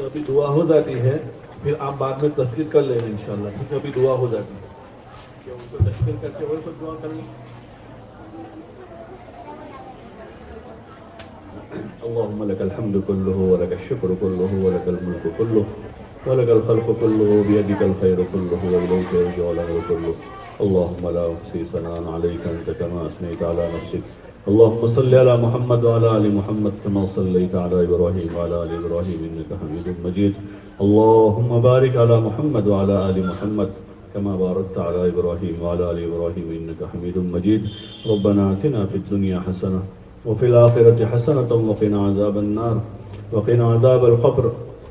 ابھی دعا ہو جاتی ہے پھر آپ بعد میں تسکیر کر لینا انشاءاللہ. ٹھیک ہے ابھی دعا ہو جاتی ہے کہ ان کو تسکیر کر کے وہی خود دعا کر لیں. اللهم لك الحمد كله ولك الشكر كله ولك الملك كله ولك الخلق كله بيدك الخير كله وإليك يرجع الأمر كله. اللهم لا أحصي ثناء عليك أنت كما أثنيت على نفسك. اللهم صل على محمد وعلى آل محمد كما صليت على إبراهيم وعلى آل إبراهيم إنك حميد مجيد. اللهم بارك على محمد وعلى آل محمد كما باركت على إبراهيم وعلى آل إبراهيم إنك حميد مجيد. ربنا آتنا في الدنيا حسنة وفي الآخرة حسنة وقنا عذاب النار وقنا عذاب القبر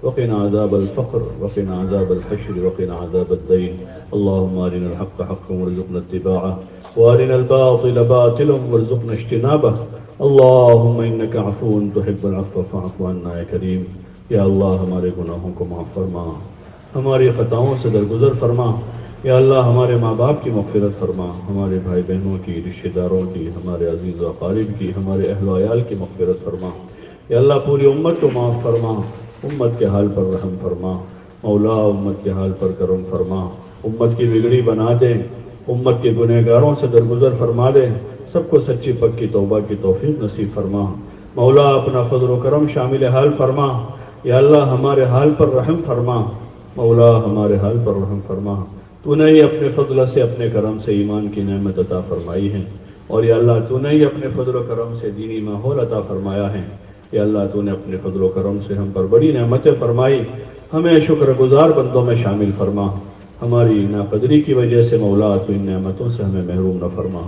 وقنا عذاب الفقر وقنا عذاب الحشر وقنا عذاب الدين. اللهم أرنا الحق حقا وارزقنا اتباعه وأرنا الباطل باطلا وارزقنا اجتنابه. اللهم إنك عفو تحب العفو فاعف عنا يا كريم. یا اللہ ہمارے گناہوں کو معاف فرما، ہماری خطاؤں سے درگزر فرما. یا اللہ ہمارے ماں باپ کی مغفرت فرما، ہمارے بھائی بہنوں کی، رشتہ داروں کی، ہمارے عزیز و اقارب کی، ہمارے اہل و عیال کی مغفرت فرما. یا اللہ پوری امت کو معاف فرما، امت کے حال پر رحم فرما. مولا امت کے حال پر کرم فرما، امت کی بگڑی بنا دے، امت کے گنہگاروں سے درگزر فرما دے. سب کو سچی پکی توبہ کی توفیق نصیب فرما. مولا اپنا فضل و کرم شامل حال فرما. یا اللہ ہمارے حال پر رحم فرما، مولا ہمارے حال پر رحم فرما. تو نے ہی اپنے فضل سے، اپنے کرم سے ایمان کی نعمت عطا فرمائی ہے، اور یا اللہ تو نے ہی اپنے فضل و کرم سے دینی ماحول عطا فرمایا ہے. یا اللہ تو نے اپنے فضل و کرم سے ہم پر بڑی نعمتیں فرمائی، ہمیں شکر گزار بندوں میں شامل فرما. ہماری ناقدری کی وجہ سے مولا تو ان نعمتوں سے ہمیں محروم نہ فرما.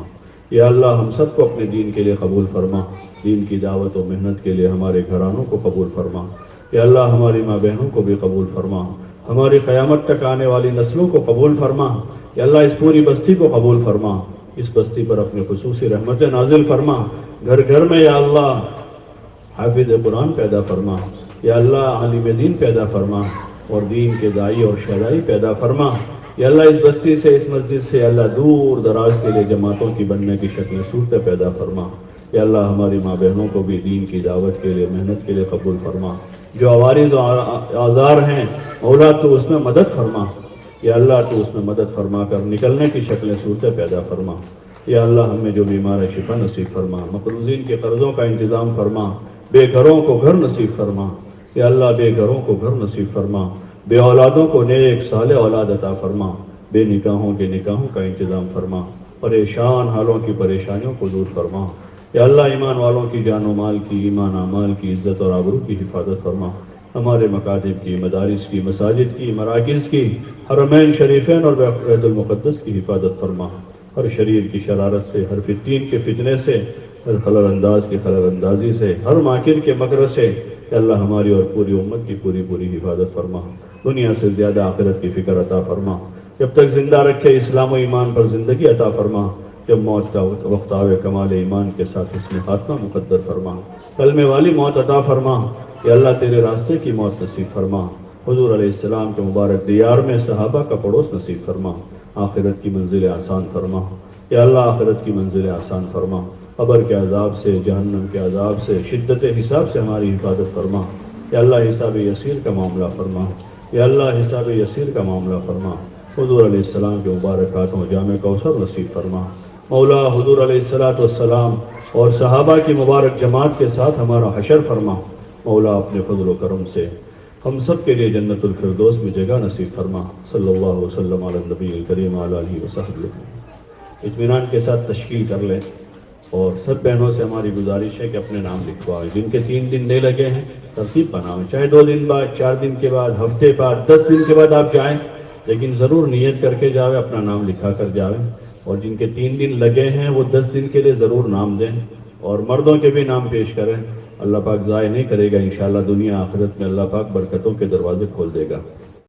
یا اللہ ہم سب کو اپنے دین کے لیے قبول فرما، دین کی دعوت و محنت کے لیے ہمارے گھرانوں کو قبول فرما، یا اللہ ہماری ماں بہنوں کو بھی قبول فرما، ہماری قیامت تک آنے والی نسلوں کو قبول فرما، یا اللہ اس پوری بستی کو قبول فرما، اس بستی پر اپنے خصوصی رحمت نازل فرما، گھر گھر میں یا اللہ حافظ قرآن پیدا فرما، یا اللہ عالم دین پیدا فرما اور دین کے داعی اور شہدائی پیدا فرما، یا اللہ اس بستی سے اس مسجد سے اللہ دور دراز کے لیے جماعتوں کی بننے کی شکل صورتیں پیدا فرما، یا اللہ ہماری ماں بہنوں کو بھی دین کی دعوت کے لیے محنت کے لیے قبول فرما، جو عوارض و آزار ہیں مولا تو اس میں مدد فرما، یا اللہ تو اس میں مدد فرما کر نکلنے کی شکلیں صورتیں پیدا فرما، یا اللہ ہمیں جو بیمار ہے شفا نصیب فرما، مقروضین کے قرضوں کا انتظام فرما، بے گھروں کو گھر نصیب فرما، یا اللہ بے گھروں کو گھر نصیب فرما، بے اولادوں کو نیک صالح اولاد عطا فرما، بے نکاحوں کے نکاحوں کا انتظام فرما، پریشان حالوں کی پریشانیوں کو دور فرما، یا اللہ ایمان والوں کی جان و مال کی، ایمان اعمال کی عزت اور آبرو کی حفاظت فرما، ہمارے مکاتب کی، مدارس کی، مساجد کی، مراکز کی، حرمین شریفین اور بیت المقدس کی حفاظت فرما، ہر شریر کی شرارت سے، ہر فتین کے فتنے سے، ہر خلل انداز کی خلل اندازی سے، ہر ماکر کے مکر سے، کہ اللہ ہماری اور پوری امت کی پوری حفاظت فرما، دنیا سے زیادہ آخرت کی فکر عطا فرما، جب تک زندہ رکھے اسلام و ایمان پر زندگی عطا فرما، جب موت کا وقت آوے کمال ایمان کے ساتھ حسن خاتمہ مقدر فرما، کلمے والی موت عطا فرما، کہ اللہ تیرے راستے کی موت نصیب فرما، حضور علیہ السلام کے مبارک دیار میں صحابہ کا پڑوس نصیب فرما، آخرت کی منزل آسان فرما، یا اللہ آخرت کی منزل آسان فرما، قبر کے عذاب سے، جہنم کے عذاب سے، شدت حساب سے ہماری حفاظت فرما، یا اللہ حساب یسیر کا معاملہ فرما، یا اللہ حساب یسیر کا معاملہ فرما، حضور علیہ السلام کے مبارک ہاتھوں جامع کوثر نصیب فرما، مولا حضور علیہ السلام اور صحابہ کی مبارک جماعت کے ساتھ ہمارا حشر فرما، مولا اپنے فضل و کرم سے ہم سب کے لیے جنت الفردوس میں جگہ نصیب فرما، صلی اللہ وسلم علی النبی الکریم علی آلہ وصحبہ۔ اطمینان کے ساتھ تشکیل کر لیں، اور سب بہنوں سے ہماری گزارش ہے کہ اپنے نام لکھوائیں، جن کے 3 دن نہیں لگے ہیں ترتیب بنائیں، چاہے 2 دن بعد، 4 دن کے بعد، ہفتے بعد، 10 دن کے بعد آپ جائیں، لیکن ضرور نیت کر کے جاویں، اپنا نام لکھا کر جاویں، اور جن کے 3 دن لگے ہیں وہ 10 دن کے لیے ضرور نام دیں، اور مردوں کے بھی نام پیش کریں، اللہ پاک ضائع نہیں کرے گا، انشاءاللہ دنیا آخرت میں اللہ پاک برکتوں کے دروازے کھول دے گا۔